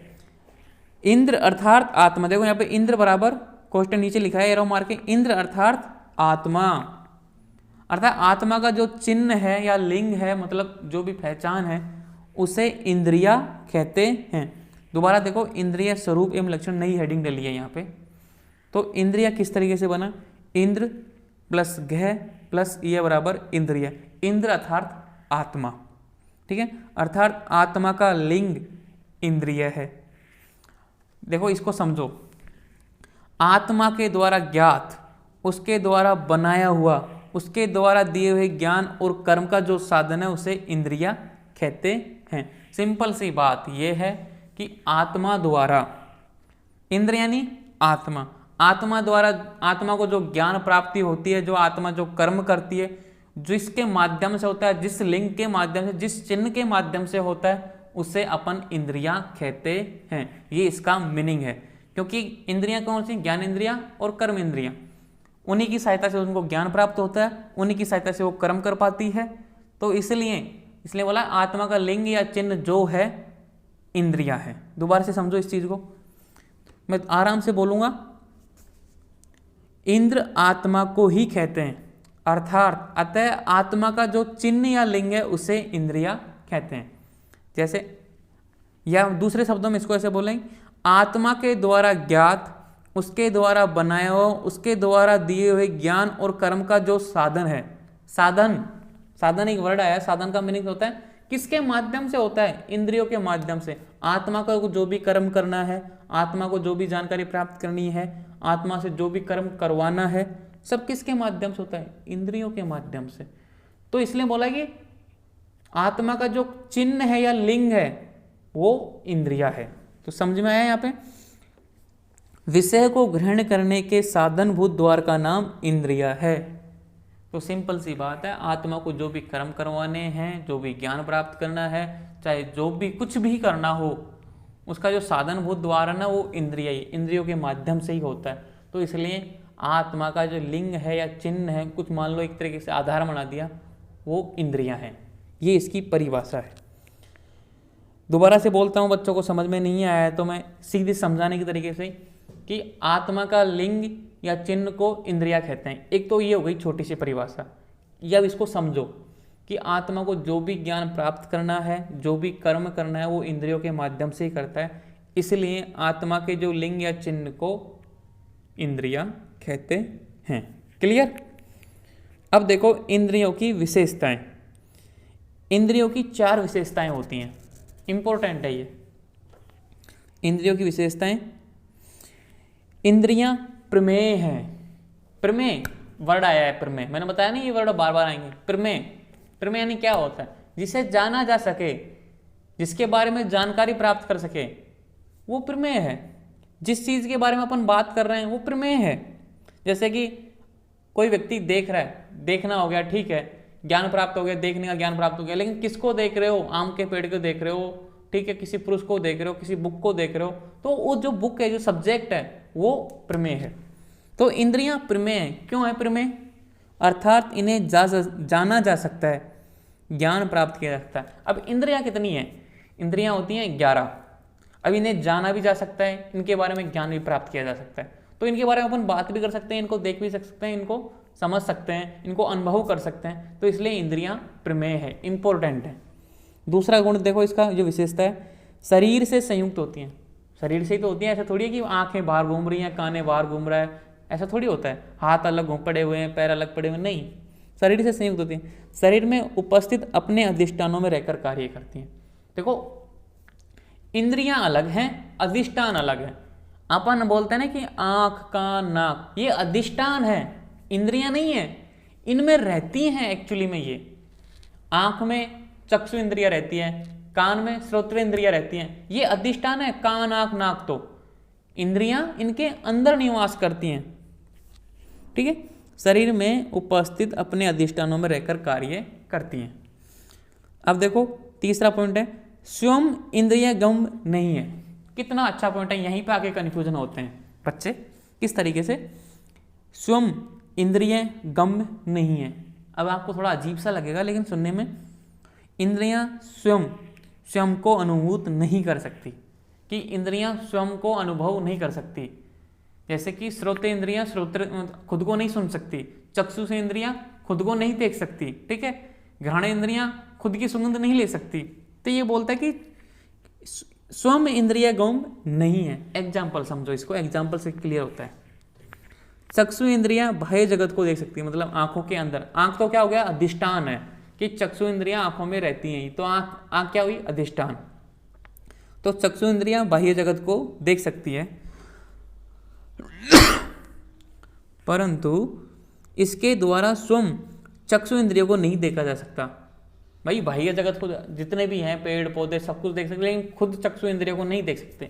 [SPEAKER 1] इंद्र अर्थात आत्मा, देखो यहाँ पे इंद्र बराबर क्वेश्चन नीचे लिखा है एरो मार के, इंद्र अर्थात आत्मा, अर्थात आत्मा का जो चिन्ह है या लिंग है, मतलब जो भी पहचान है, उसे इंद्रिया कहते हैं। दोबारा देखो, इंद्रिय स्वरूप एवं लक्षण नई हेडिंग डली है यहाँ पे। तो इंद्रिया किस तरीके से बना, इंद्र प्लस घ प्लस ये बराबर इंद्रिय, इंद्र अर्थात आत्मा, ठीक है, अर्थात आत्मा का लिंग इंद्रिय है। देखो इसको समझो, आत्मा के द्वारा ज्ञात, उसके द्वारा बनाया हुआ, उसके द्वारा दिए हुए ज्ञान और कर्म का जो साधन है, उसे इंद्रिया कहते हैं। सिंपल सी बात यह है कि आत्मा द्वारा, इंद्र यानी आत्मा, आत्मा द्वारा, आत्मा को जो ज्ञान प्राप्ति होती है, जो आत्मा जो कर्म करती है, जिसके माध्यम से होता है, जिस लिंग के माध्यम से, जिस चिन्ह के माध्यम से होता है, उसे अपन इंद्रियां कहते हैं। ये इसका मीनिंग है, क्योंकि इंद्रियां कौन सी, ज्ञान इंद्रियां और कर्म इंद्रियां, उन्हीं की सहायता से उनको ज्ञान प्राप्त होता है, उन्हीं की सहायता से वो कर्म कर पाती है। तो इसलिए बोला आत्मा का लिंग या चिन्ह जो है इंद्रिया है। दोबारा से समझो इस चीज को, मैं आराम से बोलूंगा। इंद्र आत्मा को ही कहते हैं, अर्थात अतः आत्मा का जो चिन्ह या लिंग है उसे इंद्रिया कहते हैं। जैसे, या दूसरे शब्दों में इसको ऐसे बोलेंगे, आत्मा के द्वारा ज्ञात, उसके द्वारा बनाया हुआ, उसके द्वारा दिए हुए ज्ञान और कर्म का जो साधन है, साधन, साधन एक वर्ड आया, साधन का मीनिंग होता है किसके माध्यम से होता है, इंद्रियों के माध्यम से। आत्मा को जो भी कर्म करना है, आत्मा को जो भी जानकारी प्राप्त करनी है, आत्मा से जो भी कर्म करवाना है, सब किसके माध्यम से होता है, इंद्रियों के माध्यम से। तो इसलिए बोला कि आत्मा का जो चिन्ह है या लिंग है वो इंद्रिया है। तो समझ में आया यहाँ पे, विषय को ग्रहण करने के साधनभूत द्वार का नाम इंद्रिया है। तो सिंपल सी बात है, आत्मा को जो भी कर्म करवाने हैं, जो भी ज्ञान प्राप्त करना है, चाहे जो भी कुछ भी करना हो, उसका जो साधनभूत द्वार है ना, वो इंद्रिय ही, इंद्रियों के माध्यम से ही होता है। तो इसलिए आत्मा का जो लिंग है या चिन्ह है, कुछ मान लो एक तरीके से आधार बना दिया, वो इंद्रियां हैं। ये इसकी परिभाषा है। दोबारा से बोलता हूँ, बच्चों को समझ में नहीं आया है तो मैं सीधे समझाने के तरीके से, कि आत्मा का लिंग या चिन्ह को इंद्रिया कहते हैं। एक तो ये हो गई छोटी सी परिभाषा। या अब इसको समझो कि आत्मा को जो भी ज्ञान प्राप्त करना है, जो भी कर्म करना है, वो इंद्रियों के माध्यम से ही करता है। इसलिए आत्मा के जो लिंग या चिन्ह को इंद्रिया कहते हैं। क्लियर? अब देखो इंद्रियों की विशेषताएं। इंद्रियों की 4 विशेषताएं होती हैं, इंपॉर्टेंट है ये। इंद्रियों की विशेषताएं, इंद्रियां प्रमेय हैं। प्रमेय वर्ड आया है, प्रमेय, मैंने बताया नहीं, ये वर्ड बार बार आएंगे। प्रमेय, प्रमेय यानी क्या होता है, जिसे जाना जा सके, जिसके बारे में जानकारी प्राप्त कर सके, वो प्रमेय है। जिस चीज के बारे में अपन बात कर रहे हैं वो प्रमेय है। जैसे कि कोई व्यक्ति देख रहा है, देखना हो गया, ठीक है, ज्ञान प्राप्त हो गया, देखने का ज्ञान प्राप्त हो गया, लेकिन किसको देख रहे हो, आम के पेड़ को देख रहे हो, ठीक है, किसी पुरुष को देख रहे हो, किसी बुक को देख रहे हो, तो वो जो बुक है, जो सब्जेक्ट है, वो प्रमेय है। तो इंद्रियां प्रमेय है। क्यों है प्रमेय? अर्थात इन्हें जाना जा सकता है, ज्ञान प्राप्त किया जा सकता है। अब इंद्रियां कितनी है? इंद्रियां होती हैं 11। अब इन्हें जाना भी जा सकता है, इनके बारे में ज्ञान भी प्राप्त किया जा सकता है। तो इनके बारे में अपन बात भी कर सकते हैं, इनको देख भी सकते हैं, इनको समझ सकते हैं, इनको अनुभव कर सकते हैं। तो इसलिए इंद्रियां प्रमेय है, इंपॉर्टेंट है। दूसरा गुण देखो इसका जो विशेषता है, शरीर से संयुक्त होती हैं। शरीर से ही तो होती हैं, ऐसा थोड़ी है कि आंखें बाहर घूम रही हैं, कानें बाहर घूम रहा है, ऐसा थोड़ी होता है। हाथ अलग पड़े हुए हैं, पैर अलग पड़े हुए, नहीं, शरीर से संयुक्त होती हैं। शरीर में उपस्थित अपने अधिष्ठानों में रहकर कार्य करती हैं। देखो इंद्रियां अलग हैं, अधिष्ठान अलग है। अपन बोलते हैं ना कि आंख, कान, नाक, ये अधिष्ठान है, इंद्रियां नहीं है। इनमें रहती हैं एक्चुअली में। ये आंख में चक्षु इंद्रिया रहती है, कान में श्रोत्र इंद्रिया रहती हैं, ये अधिष्ठान है। कान, आंख, नाक, तो इंद्रियां इनके अंदर निवास करती हैं। ठीक है, शरीर में उपस्थित अपने अधिष्ठानों में रहकर कार्य करती हैं। अब देखो तीसरा पॉइंट है, स्वयं इंद्रिय गम नहीं है। कितना अच्छा पॉइंट है, यहीं पे आके कंफ्यूजन होते हैं बच्चे। किस तरीके से? स्वयं इंद्रिय गम नहीं है। अब आपको थोड़ा अजीब सा लगेगा, लेकिन सुनने में, इंद्रियां स्वयं को अनुभूत नहीं कर सकती, कि इंद्रियां स्वयं को अनुभव नहीं कर सकती। जैसे कि श्रोत्र इंद्रियां खुद को नहीं सुन सकती, चक्षु से इंद्रियां खुद को नहीं देख सकती, ठीक है, घ्राण इंद्रियां खुद की सुगंध नहीं ले सकती। तो ये बोलता है कि स्वयं इंद्रिय गौम नहीं है। एग्जाम्पल समझो इसको, एग्जाम्पल से क्लियर होता है। चक्षु इंद्रियां बाह्य जगत को देख सकती है, मतलब आंखों के अंदर। आंख तो क्या हो गया? अधिष्ठान है, कि चक्षु इंद्रियां आंखों में रहती हैं, तो आंख क्या हुई? अधिष्ठान। तो चक्षु इंद्रियां बाह्य जगत को देख सकती है, परंतु इसके द्वारा स्वयं चक्षु इंद्रियों को नहीं देखा जा सकता। भाई बाह्य जगत को जितने भी हैं, पेड़ पौधे सब कुछ देख सकते, लेकिन खुद चक्षु इंद्रियों को नहीं देख सकते।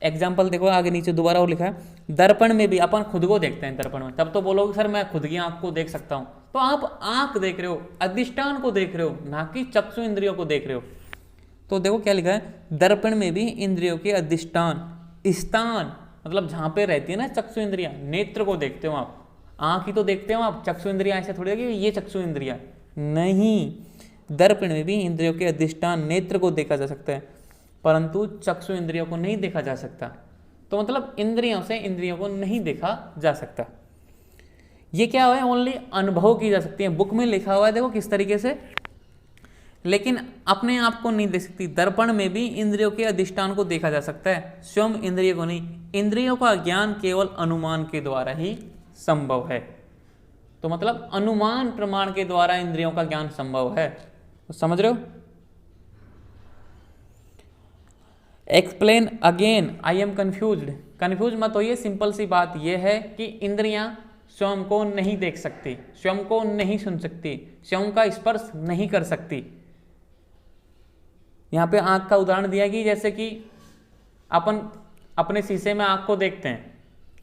[SPEAKER 1] एग्जाम्पल देखो आगे नीचे दोबारा और लिखा है, दर्पण में भी अपन खुद को देखते हैं दर्पण में, तब तो बोलोगे सर मैं खुद की आंख को देख सकता हूं। तो आप आंख देख रहे हो, अधिष्ठान को देख रहे हो, ना कि चक्षु इंद्रियों को देख रहे हो। तो देखो क्या लिखा है, दर्पण में भी इंद्रियों के अधिष्ठान, स्थान मतलब जहां पे रहती है ना चक्षु इंद्रिया, नेत्र को देखते हो आप, आंख ही तो देखते हो आप, चक्षु इंद्रिया ऐसे थोड़ी कि ये चक्षु इंद्रिया नहीं। दर्पण में भी इंद्रियों के अधिष्ठान नेत्र को देखा जा सकता है, परंतु चक्षु इंद्रियों को नहीं देखा जा सकता। तो मतलब इंद्रियों से इंद्रियों को नहीं देखा जा सकता। ये क्या है? ओनली अनुभव की जा सकती है। बुक में लिखा हुआ है देखो किस तरीके से, लेकिन अपने आप को नहीं देख सकती। दर्पण में भी इंद्रियों के अधिष्ठान को देखा जा सकता है, स्वयं इंद्रियों को नहीं। इंद्रियों का ज्ञान केवल अनुमान के द्वारा ही संभव है। तो मतलब अनुमान प्रमाण के द्वारा इंद्रियों का ज्ञान संभव है। तो समझ रहे हो? Explain again, I am confused. Confuse मत होइए, सिंपल सी बात यह है कि इंद्रियां स्वयं को नहीं देख सकती, स्वयं को नहीं सुन सकती, स्वयं का स्पर्श नहीं कर सकती। यहां पे आंख का उदाहरण दिया कि जैसे कि अपन अपने शीशे में आंख को देखते हैं,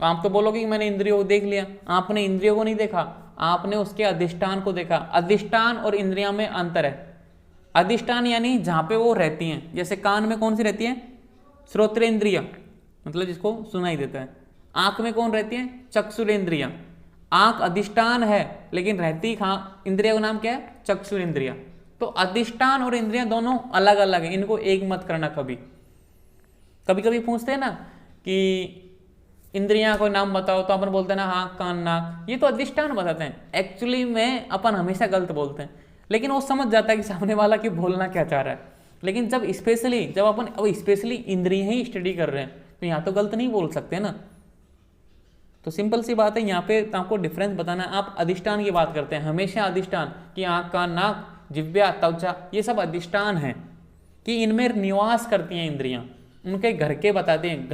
[SPEAKER 1] तो आप तो बोलोगे कि मैंने इंद्रियों को देख लिया। आपने इंद्रियों को नहीं देखा, आपने उसके अधिष्ठान को देखा। अधिष्ठान और इंद्रियां में अंतर है। अधिष्ठान यानी जहां पे वो रहती हैं, जैसे कान में कौन सी रहती है? श्रोत्र इंद्रिया, मतलब जिसको सुनाई देता है। आंख में कौन रहती है? चक्षुरेंद्रिया। आंख अधिष्ठान है, लेकिन रहती कहाँ? इंद्रिया का नाम क्या है? चक्षुरेंद्रिया। तो अधिष्ठान और इंद्रिया दोनों अलग अलग है, इनको एक मत करना। कभी कभी पूछते हैं ना कि इंद्रियां को नाम बताओ, तो अपन बोलते हैं ना आंख, कान, नाक, ये तो अधिष्ठान बताते हैं। एक्चुअली में अपन हमेशा गलत बोलते हैं, लेकिन वो समझ जाता है कि सामने वाला कि बोलना क्या चाह रहा है। लेकिन जब अपन अब स्पेशली इंद्रियां ही स्टडी कर रहे हैं, तो यहाँ तो गलत नहीं बोल सकते ना। तो सिंपल सी बात है, यहाँ पे आपको डिफरेंस बताना है। आप अधिष्ठान की बात करते हैं हमेशा, अधिष्ठान कि आंख, कान, नाक, जिह्वा, त्वचा, ये सब अधिष्ठान है कि इनमें निवास करती हैं इंद्रियां। उनके घर के बताते हैं।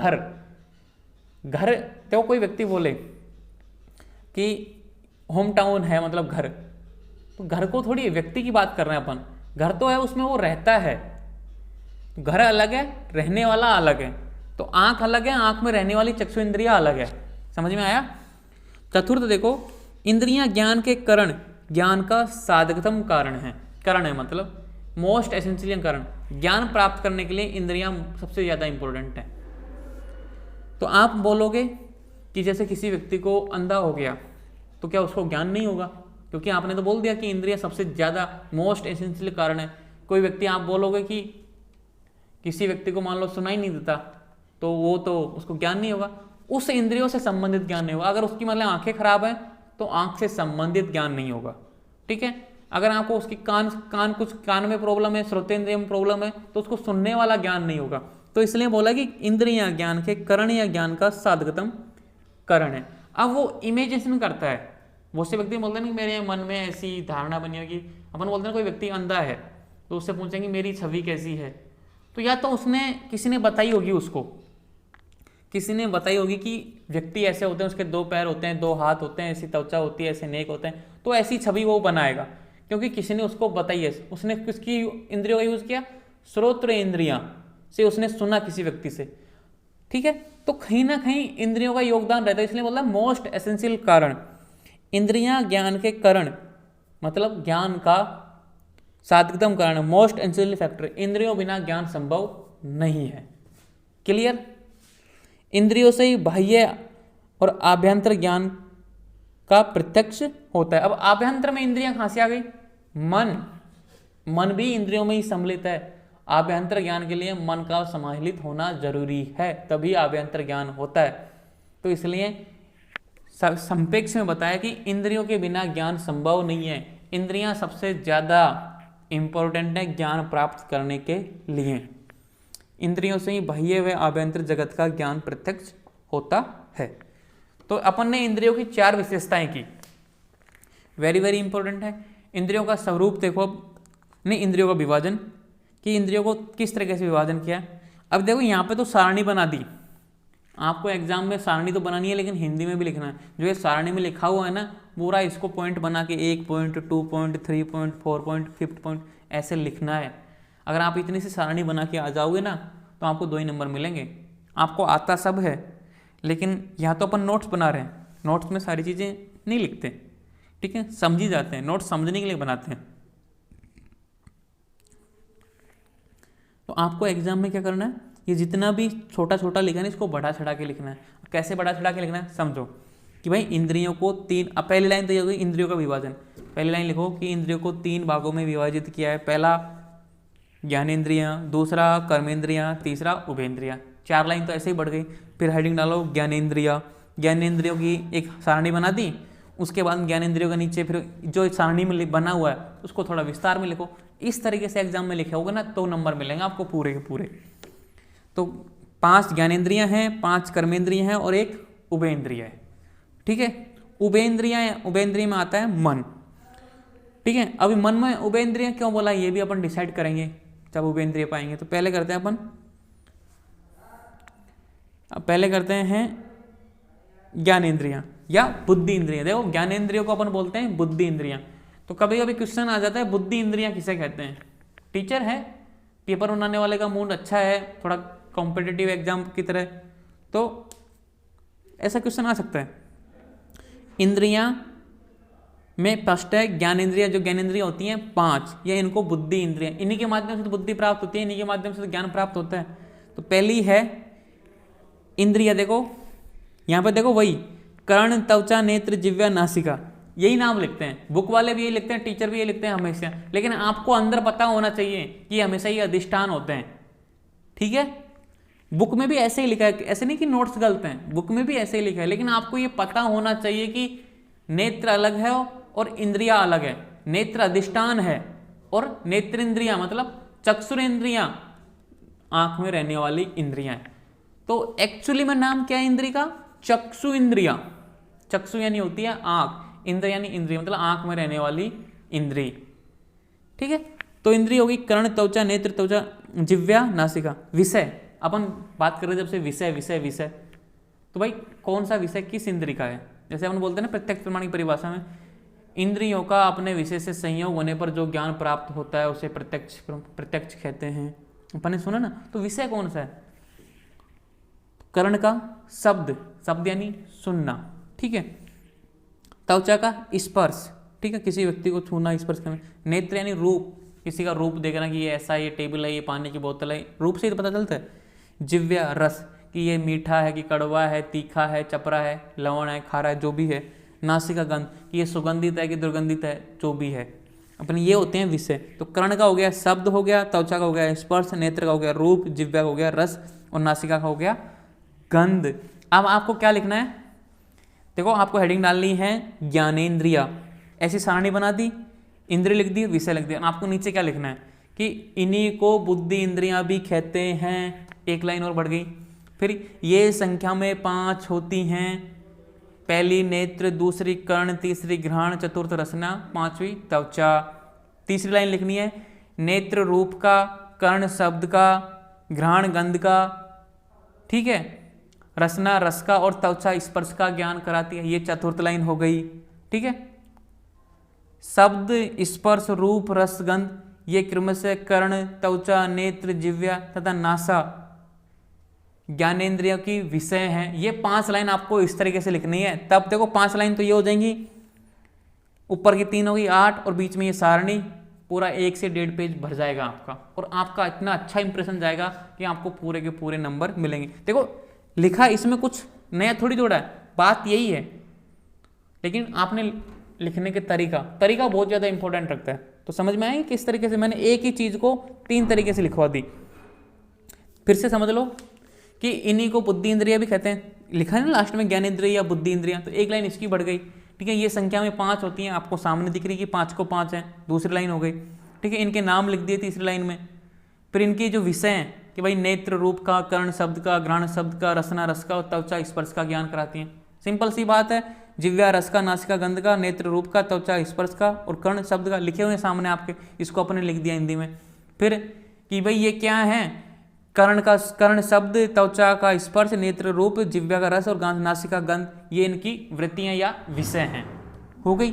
[SPEAKER 1] घर तो कोई व्यक्ति बोले कि होम टाउन है, मतलब घर, तो घर को थोड़ी व्यक्ति की बात कर रहे हैं अपन। घर तो है, उसमें वो रहता है। घर अलग है, रहने वाला अलग है। तो आंख अलग है, आंख में रहने वाली चक्षु इंद्रिया अलग है। समझ में आया? चतुर्थ देखो, इंद्रियां ज्ञान के कारण, ज्ञान का साधकतम कारण है। कारण है मतलब मोस्ट एसेंशियल कारण, ज्ञान प्राप्त करने के लिए इंद्रियां सबसे ज़्यादा इंपॉर्टेंट है। तो आप बोलोगे कि जैसे किसी व्यक्ति को अंधा हो गया तो क्या उसको ज्ञान नहीं होगा, क्योंकि आपने तो बोल दिया कि इंद्रियां सबसे ज़्यादा मोस्ट एसेंशियल कारण है। कोई व्यक्ति आप बोलोगे कि किसी व्यक्ति को मान लो सुनाई नहीं देता तो वो तो उसको ज्ञान नहीं होगा, उस इंद्रियों से संबंधित ज्ञान नहीं होगा। अगर उसकी मतलब आंखें खराब हैं तो आंख से संबंधित ज्ञान नहीं होगा, ठीक है। अगर आपको उसकी कुछ कान में प्रॉब्लम है, श्रोतेंद्रिय में प्रॉब्लम है, तो उसको सुनने वाला ज्ञान नहीं होगा। तो इसलिए बोला कि इंद्रियां ज्ञान के करण या ज्ञान का साधकतम करण है। अब वो इमेजिनेशन करता है, बहुत से व्यक्ति बोलते हैं कि मेरे मन में ऐसी धारणा बनी होगी। अपन बोलते हैं कोई व्यक्ति अंधा है तो उससे पूछेंगे मेरी छवि कैसी है, तो या तो उसने किसी ने बताई होगी, उसको किसी ने बताई होगी कि व्यक्ति ऐसे होते हैं, उसके 2 पैर होते हैं, 2 हाथ होते हैं, ऐसी त्वचा होती है, ऐसे नेक होते हैं, तो ऐसी छवि वो बनाएगा क्योंकि किसी ने उसको बताई है। उसने किसकी इंद्रियों का यूज किया, श्रोत्र इंद्रियां से उसने सुना किसी व्यक्ति से, ठीक है। तो कहीं ना कहीं इंद्रियों का योगदान रहता है, इसलिए बोला मोस्ट एसेंशियल कारण। इंद्रियां ज्ञान के कारण मतलब ज्ञान का साधकतम कारण, मोस्ट एसेंशियल फैक्टर। इंद्रियों बिना ज्ञान संभव नहीं है। क्लियर। इंद्रियों से ही बाह्य और आभ्यंतर ज्ञान का प्रत्यक्ष होता है। अब आभ्यंतर में इंद्रियां कहां से आ गई, मन भी इंद्रियों में ही सम्मिलित है। आभ्यंतर ज्ञान के लिए मन का समाहित होना जरूरी है, तभी आभ्यंतर ज्ञान होता है। तो इसलिए संपेक्ष में बताया कि इंद्रियों के बिना ज्ञान संभव नहीं है। इंद्रियां सबसे ज्यादा इंपॉर्टेंट है ज्ञान प्राप्त करने के लिए। इंद्रियों से ही बाह्य व आभ्यंतर जगत का ज्ञान प्रत्यक्ष होता है। तो अपन ने इंद्रियों की 4 विशेषताएं की, वेरी वेरी इंपॉर्टेंट है। इंद्रियों का स्वरूप देखो, अब ने इंद्रियों का विभाजन कि इंद्रियों को किस तरीके से विभाजन किया। अब देखो यहाँ पे तो सारणी बना दी, आपको एग्जाम में सारणी तो बनानी है लेकिन हिंदी में भी लिखना है। जो ये सारणी में लिखा हुआ है ना, पूरा इसको पॉइंट बना के 1 point, 2 point, 3 point, 4 point, 5 point ऐसे लिखना है। अगर आप इतनी सी सारणी बना के आ जाओगे ना तो आपको 2 ही नंबर मिलेंगे। आपको आता सब है, लेकिन यहाँ तो अपन नोट्स बना रहे हैं, नोट्स में सारी चीज़ें नहीं लिखते, ठीक है, समझी जाते हैं, नोट्स समझने के लिए बनाते हैं। तो आपको एग्जाम में क्या करना है, ये जितना भी छोटा छोटा लिखा है ना, इसको बढ़ा चढ़ा के लिखना है। कैसे बढ़ा चढ़ा के लिखना है, समझो कि भाई इंद्रियों को 3, अब पहली लाइन तो ये होगी इंद्रियों का विभाजन। पहली लाइन लिखो कि इंद्रियों को 3 भागों में विभाजित किया है। पहला ज्ञानेंद्रियां, दूसरा कर्मेंद्रियां, तीसरा उभेंद्रियां। 4 लाइन तो ऐसे ही बढ़ गई। फिर हेडिंग डालो ज्ञानेंद्रिया, ज्ञानेंद्रियों की एक सारणी बना दी। उसके बाद ज्ञानेंद्रियों के नीचे फिर जो सारणी में बना हुआ है उसको थोड़ा विस्तार में लिखो। इस तरीके से एग्जाम में लिखा होगा ना तो नंबर मिलेंगे आपको पूरे के पूरे। तो 5 ज्ञानेंद्रियां हैं, 5 कर्मेंद्रिय हैं और 1 उभेंद्रिय है, ठीक है। उभेंद्रिय में आता है मन, ठीक है। अभी मन में उभेंद्रिय क्यों बोला ये भी अपन डिसाइड करेंगे जब उभेंद्रिय पाएंगे। तो पहले करते हैं अपन, पहले करते हैं ज्ञानेंद्रियां या बुद्धि इंद्रियां। देखो ज्ञानेंद्रियों को अपन बोलते हैं बुद्धि इंद्रियां। तो कभी कभी क्वेश्चन आ जाता है बुद्धि इंद्रियां किसे कहते हैं। टीचर है, पेपर बनाने वाले का मूड अच्छा है, थोड़ा कॉम्पिटिटिव एग्जाम की तरह, तो ऐसा क्वेश्चन आ सकता है। इंद्रियां में फर्स्ट है ज्ञानेंद्रियां। जो ज्ञानेंद्रियां होती हैं 5, या इनको बुद्धि इंद्रियां, इन्हीं के माध्यम से तो बुद्धि प्राप्त होती है, इन्हीं के माध्यम से तो ज्ञान प्राप्त होता है। तो पहली है इंद्रिया, देखो यहाँ पे देखो वही कर्ण, त्वचा, नेत्र, जिह्वा, नासिका, यही नाम लिखते हैं। बुक वाले भी यही लिखते हैं, टीचर भी यही लिखते हैं हमेशा, लेकिन आपको अंदर पता होना चाहिए कि हमेशा ये अधिष्ठान होते हैं, ठीक है। बुक में भी ऐसे ही लिखा है, ऐसे नहीं कि नोट्स गलत हैं, बुक में भी ऐसे ही लिखा है, लेकिन आपको ये पता होना चाहिए कि नेत्र अलग है और इंद्रिया अलग है। नेत्र अधिष्ठान है और नेत्रेंद्रिया मतलब चक्षुरेंद्रिया आंख में रहने वाली इंद्रियां हैं। तो एक्चुअली में नाम क्या है इंद्रिय का, चक्षु इंद्रिया। चक्षु यानी होती है आंख, इंद्र यानी इंद्रिय मतलब आंख में रहने वाली इंद्रिय, ठीक है। तो इंद्रिय होगी कर्ण, त्वचा, नेत्र, त्वचा, जिह्वा, नासिका। विषय अपन बात कर रहे हैं जब से विषय विषय विषय, तो भाई कौन सा विषय किस इंद्रिय का है। जैसे अपन बोलते हैं ना प्रत्यक्ष प्रमाण की परिभाषा में, इंद्रियों का अपने विषय से संयोग होने पर जो ज्ञान प्राप्त होता है उसे प्रत्यक्ष कहते हैं, अपन ने सुना ना। तो विषय कौन सा है, कर्ण का शब्द, शब्द यानी सुनना, ठीक है। त्वचा का स्पर्श, ठीक है, किसी व्यक्ति को छूना स्पर्श करना। नेत्र यानी रूप, किसी का रूप देखना कि ये ऐसा है, ये टेबल है, ये पानी की बोतल है, रूप से ही तो पता चलता है। जिव्या रस कि ये मीठा है कि कड़वा है, तीखा है, चपरा है, लवण है, खारा है, जो भी है। नासिका गंध कि ये सुगंधित है कि दुर्गंधित है, जो भी है। अपने ये होते हैं विषय। तो कर्ण का हो गया शब्द हो गया, त्वचा का हो गया स्पर्श, नेत्र का हो गया रूप, जिह्वा का हो गया रस और नासिका का हो गया गंध। अब आपको क्या लिखना है, देखो आपको हेडिंग डालनी है ज्ञानेंद्रिया, ऐसी सारणी बना दी, इंद्रिय लिख दी, विषय लिख दिया। आपको नीचे क्या लिखना है कि इन्हीं को बुद्धि इंद्रियां भी कहते हैं, एक लाइन और बढ़ गई। फिर ये संख्या में 5 होती हैं, पहली नेत्र, दूसरी कर्ण, तीसरी घ्राण, चतुर्थ रसना, पांचवी त्वचा। तीसरी लाइन लिखनी है नेत्र रूप का, कर्ण शब्द का, घ्राण गंध का, ठीक है, रसना रस का और त्वचा स्पर्श का ज्ञान कराती है। ये चतुर्थ लाइन हो गई, ठीक है। शब्द, स्पर्श, रूप, रस, गंध ये क्रमशः कर्ण, त्वचा, नेत्र, जिह्वा तथा नासा ज्ञानेंद्रियों की विषय हैं। ये 5 लाइन आपको इस तरीके से लिखनी है। तब देखो 5 लाइन तो ये हो जाएंगी, ऊपर की 3 होगी 8 और बीच में ये सारणी, पूरा 1 से 1.5 पेज भर जाएगा आपका। और आपका इतना अच्छा इंप्रेशन जाएगा कि आपको पूरे के पूरे नंबर मिलेंगे। देखो लिखा इसमें कुछ नया थोड़ी जोड़ा है, बात यही है, लेकिन आपने लिखने के तरीका बहुत ज़्यादा इंपॉर्टेंट रखता है। तो समझ में आएगी किस तरीके से मैंने एक ही चीज़ को 3 तरीके से लिखवा दी। फिर से समझ लो कि इन्हीं को बुद्धि इंद्रिया भी कहते हैं, लिखा है ना लास्ट में ज्ञानेंद्रिय या बुद्धि इंद्रिया, तो एक लाइन इसकी बढ़ गई, ठीक है। ये संख्या में 5 होती हैं, आपको सामने दिख रही है कि 5 को 5 है, दूसरी लाइन हो गई, ठीक है। इनके नाम लिख दिए तीसरी लाइन में। फिर इनके जो विषय हैं कि भाई नेत्र रूप का, कर्ण शब्द का, घ्राण शब्द का, रसना रस का और त्वचा स्पर्श का ज्ञान कराती हैं। सिंपल सी बात है, जिह्वा रस का, नासिका गंध का, नेत्र रूप का, त्वचा स्पर्श का और कर्ण शब्द का लिखे हुए सामने आपके, इसको अपने लिख दिया हिंदी में। फिर कि भाई ये क्या है, कर्ण शब्द, त्वचा का स्पर्श, नेत्र रूप, जिह्वा का रस और नासिका गंध, ये इनकी वृत्तियां या विषय हैं। हो गई।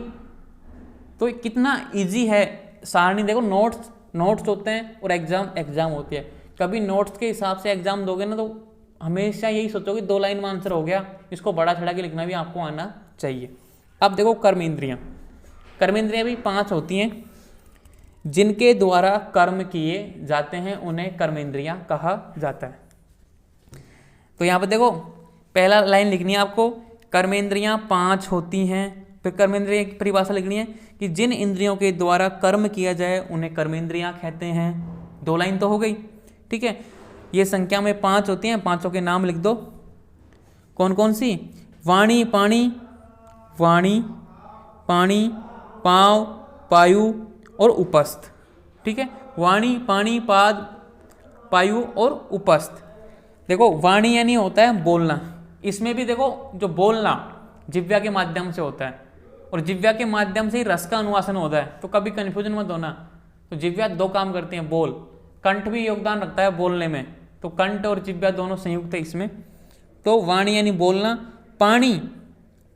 [SPEAKER 1] तो कितना इजी है सारणी। देखो नोट्स होते हैं और एग्जाम होती है। कभी नोट्स के हिसाब से एग्जाम दोगे ना तो हमेशा यही सोचोगे 2 लाइन में आंसर हो गया, इसको बड़ा चढ़ा के लिखना भी आपको आना चाहिए। अब देखो कर्मेंद्रियां भी 5 होती हैं, जिनके द्वारा कर्म किए जाते हैं उन्हें कर्मेंद्रियां कहा जाता है। तो यहाँ पर देखो पहला लाइन लिखनी है आपको, कर्मेंद्रियां 5 होती हैं। फिर कर्मेंद्रिय की परिभाषा लिखनी है कि जिन इंद्रियों के द्वारा कर्म किया जाए उन्हें कर्मेंद्रियां कहते हैं। 2 लाइन तो हो गई, ठीक है। ये संख्या में 5 होती हैं, 5 के नाम लिख दो। कौन कौन सी, वाणी पाणी, पांव, पायु और उपस्थ, ठीक है। वाणी, पाणी, पाद, पायु और उपस्थ। देखो वाणी यानी होता है बोलना, इसमें भी देखो जो बोलना जिह्वा के माध्यम से होता है और जिह्वा के माध्यम से ही रस का अनुवासन होता है। तो कभी कन्फ्यूजन मत होना। तो जिह्वा 2 काम करते हैं, बोल, कंठ भी योगदान रखता है बोलने में, तो कंठ और जिह्वा दोनों संयुक्त है इसमें। तो वाणी यानी बोलना,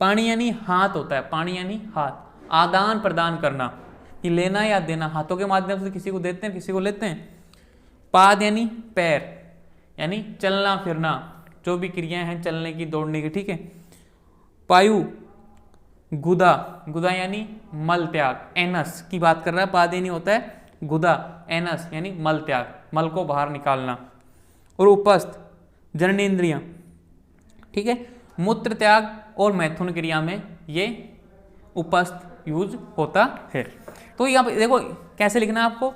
[SPEAKER 1] पाणी यानी हाथ होता है, पाणी यानी हाथ, आदान प्रदान करना, ये लेना या देना, हाथों के माध्यम से किसी को देते हैं किसी को लेते हैं। पाद यानी पैर, यानी चलना फिरना, जो भी क्रियाएं हैं चलने की दौड़ने की, ठीक है। पायु, गुदा यानी मल त्याग, एनस की बात कर रहा है। पाद यानी होता है गुदा, एनस यानी मल त्याग, मल को बाहर निकालना। और उपस्थ जननेंद्रियां, ठीक है। मूत्र त्याग और मैथुन क्रिया में ये उपस्थ यूज होता है। तो यहाँ देखो कैसे लिखना है आपको,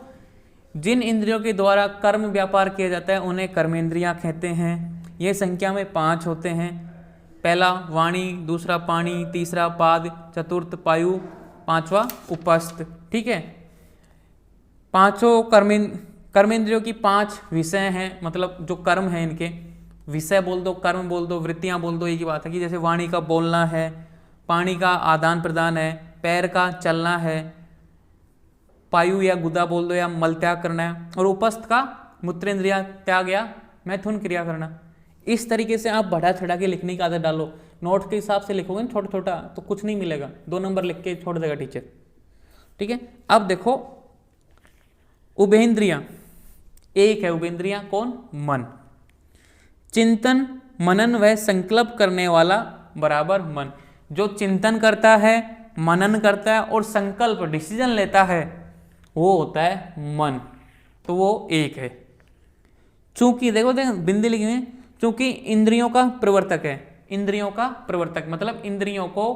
[SPEAKER 1] जिन इंद्रियों के द्वारा कर्म व्यापार किया जाता है उन्हें कर्मेंद्रियां कहते हैं। ये संख्या में 5 होते हैं, पहला वाणी, दूसरा पाणी, तीसरा पाद, चतुर्थ पायु, 5वां उपस्थ, ठीक है। 5 कर्मेंद्रियों की 5 विषय हैं, मतलब जो कर्म है इनके विषय बोल दो, कर्म बोल दो, वृत्तियां बोल दो, एक ही बात है। कि जैसे वाणी का बोलना है, पानी का आदान प्रदान है, पैर का चलना है, पायु या गुदा बोल दो या मल त्याग करना है, और उपस्थ का मूत्रेंद्रिया त्याग या मैथुन क्रिया करना। इस तरीके से आप बढ़ा चढ़ा के लिखने की आदत डालो। नोट के हिसाब से लिखोगे ना छोटा छोटा तो कुछ नहीं मिलेगा, 2 नंबर लिख के छोड़ देगा टीचर, ठीक है। अब देखो उभेंद्रियां, एक है उभेंद्रियां, कौन, मन। चिंतन, मनन व संकल्प करने वाला बराबर मन। जो चिंतन करता है, मनन करता है और संकल्प डिसीजन लेता है वो होता है मन, तो वो एक है। चूंकि देखो बिंदी लिखी है, चूंकि इंद्रियों का प्रवर्तक है, इंद्रियों का प्रवर्तक मतलब इंद्रियों को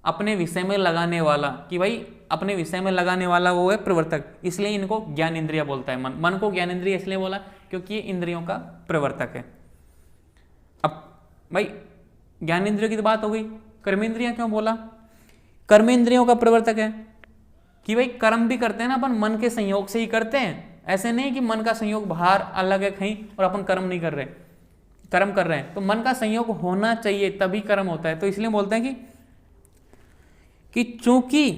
[SPEAKER 1] अपने विषय में लगाने वाला, कि भाई अपने विषय में लगाने वाला वो है प्रवर्तक, इसलिए इनको ज्ञान इंद्रिया बोलता है। मन को ज्ञान इंद्रिय इसलिए बोला क्योंकि ये इंद्रियों का प्रवर्तक है। अब भाई ज्ञान इंद्रियों की तो बात हो गई, कर्मेंद्रिया क्यों बोला? कर्मेंद्रियों का प्रवर्तक है कि भाई कर्म भी करते हैं ना अपन मन के संयोग से ही करते हैं, ऐसे नहीं कि मन का संयोग बाहर अलग है कहीं और अपन कर्म नहीं कर रहे, कर्म कर रहे हैं, तो मन का संयोग होना चाहिए तभी कर्म होता है। तो इसलिए बोलते हैं कि चूंकि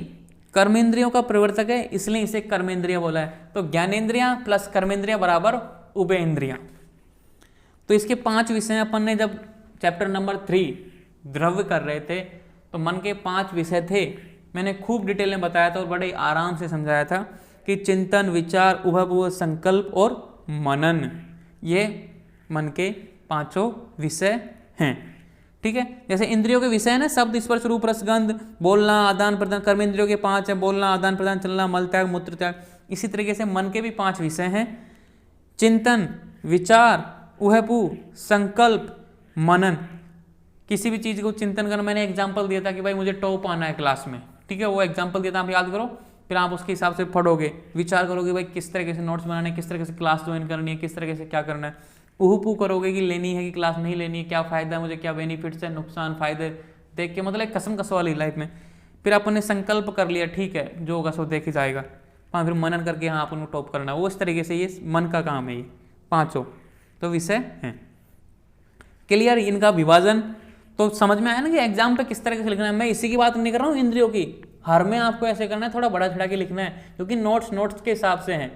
[SPEAKER 1] कर्मेंद्रियों का प्रवर्तक है इसलिए इसे कर्मेंद्रिय बोला है। तो ज्ञानेंद्रिया प्लस कर्मेंद्रिया बराबर उभय इंद्रिया। तो इसके 5 विषय अपन ने जब चैप्टर नंबर 3 द्रव्य कर रहे थे तो मन के 5 विषय थे, मैंने खूब डिटेल में बताया था और बड़े आराम से समझाया था कि चिंतन, विचार, उभय, संकल्प और मनन, ये मन के 5 विषय हैं। ठीक है, जैसे इंद्रियों के विषय है ना, शब्द, स्पर्श, रूप, रस, गंध, बोलना, आदान प्रदान, कर्म इंद्रियों के 5 है, बोलना, आदान प्रदान, चलना, मल त्याग, मूत्र त्याग। इसी तरीके से मन के भी 5 विषय हैं, चिंतन, विचार, उहपू, संकल्प, मनन। किसी भी चीज़ को चिंतन करना, मैंने एग्जाम्पल दिया था कि भाई मुझे टॉप आना है क्लास में, ठीक है, वो एग्जाम्पल दिया था, आप याद करो, फिर आप उसके हिसाब से पढ़ोगे, विचार करोगे भाई किस तरीके से नोट्स बनाने, किस तरीके से क्लास ज्वाइन करनी है, किस तरीके से क्या करना है। उहपू करोगे कि लेनी है कि क्लास नहीं लेनी है, क्या फ़ायदा है मुझे, क्या बेनिफिट्स है, नुकसान, फ़ायदे देख के, मतलब एक कसम कस वाली लाइफ में। फिर अपन ने संकल्प कर लिया, ठीक है जो होगा सो देख ही जाएगा, हाँ फिर मनन करके हाँ अपन को टॉप करना है, वो इस तरीके से ये मन का काम है, ये 5 तो विषय हैं। क्लियर, इनका विभाजन तो समझ में आया ना कि एग्जाम पे किस तरीके से लिखना है। मैं इसी की बात नहीं कर रहा हूँ इंद्रियों की, हर में आपको ऐसे करना है, थोड़ा बड़ा छड़ा के लिखना है क्योंकि नोट्स के हिसाब से हैं।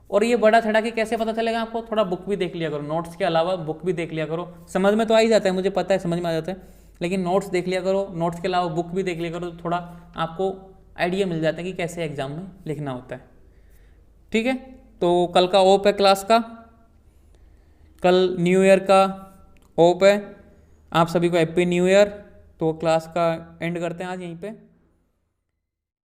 [SPEAKER 1] और ये बड़ा छड़ा के कैसे पता चलेगा आपको, थोड़ा बुक भी देख लिया करो, नोट्स के अलावा बुक भी देख लिया करो, समझ में तो आ ही जाता है, मुझे पता है समझ में आ जाता है, लेकिन नोट्स देख लिया करो, नोट्स के अलावा बुक भी देख लिया करो, तो थोड़ा आपको आइडिया मिल जाता है कि कैसे एग्जाम में लिखना होता है। ठीक है, तो कल का ओप है क्लास का, कल न्यू ईयर का ओप है, आप सभी को हैप्पी न्यू ईयर। तो क्लास का एंड करते हैं आज यहीं पे।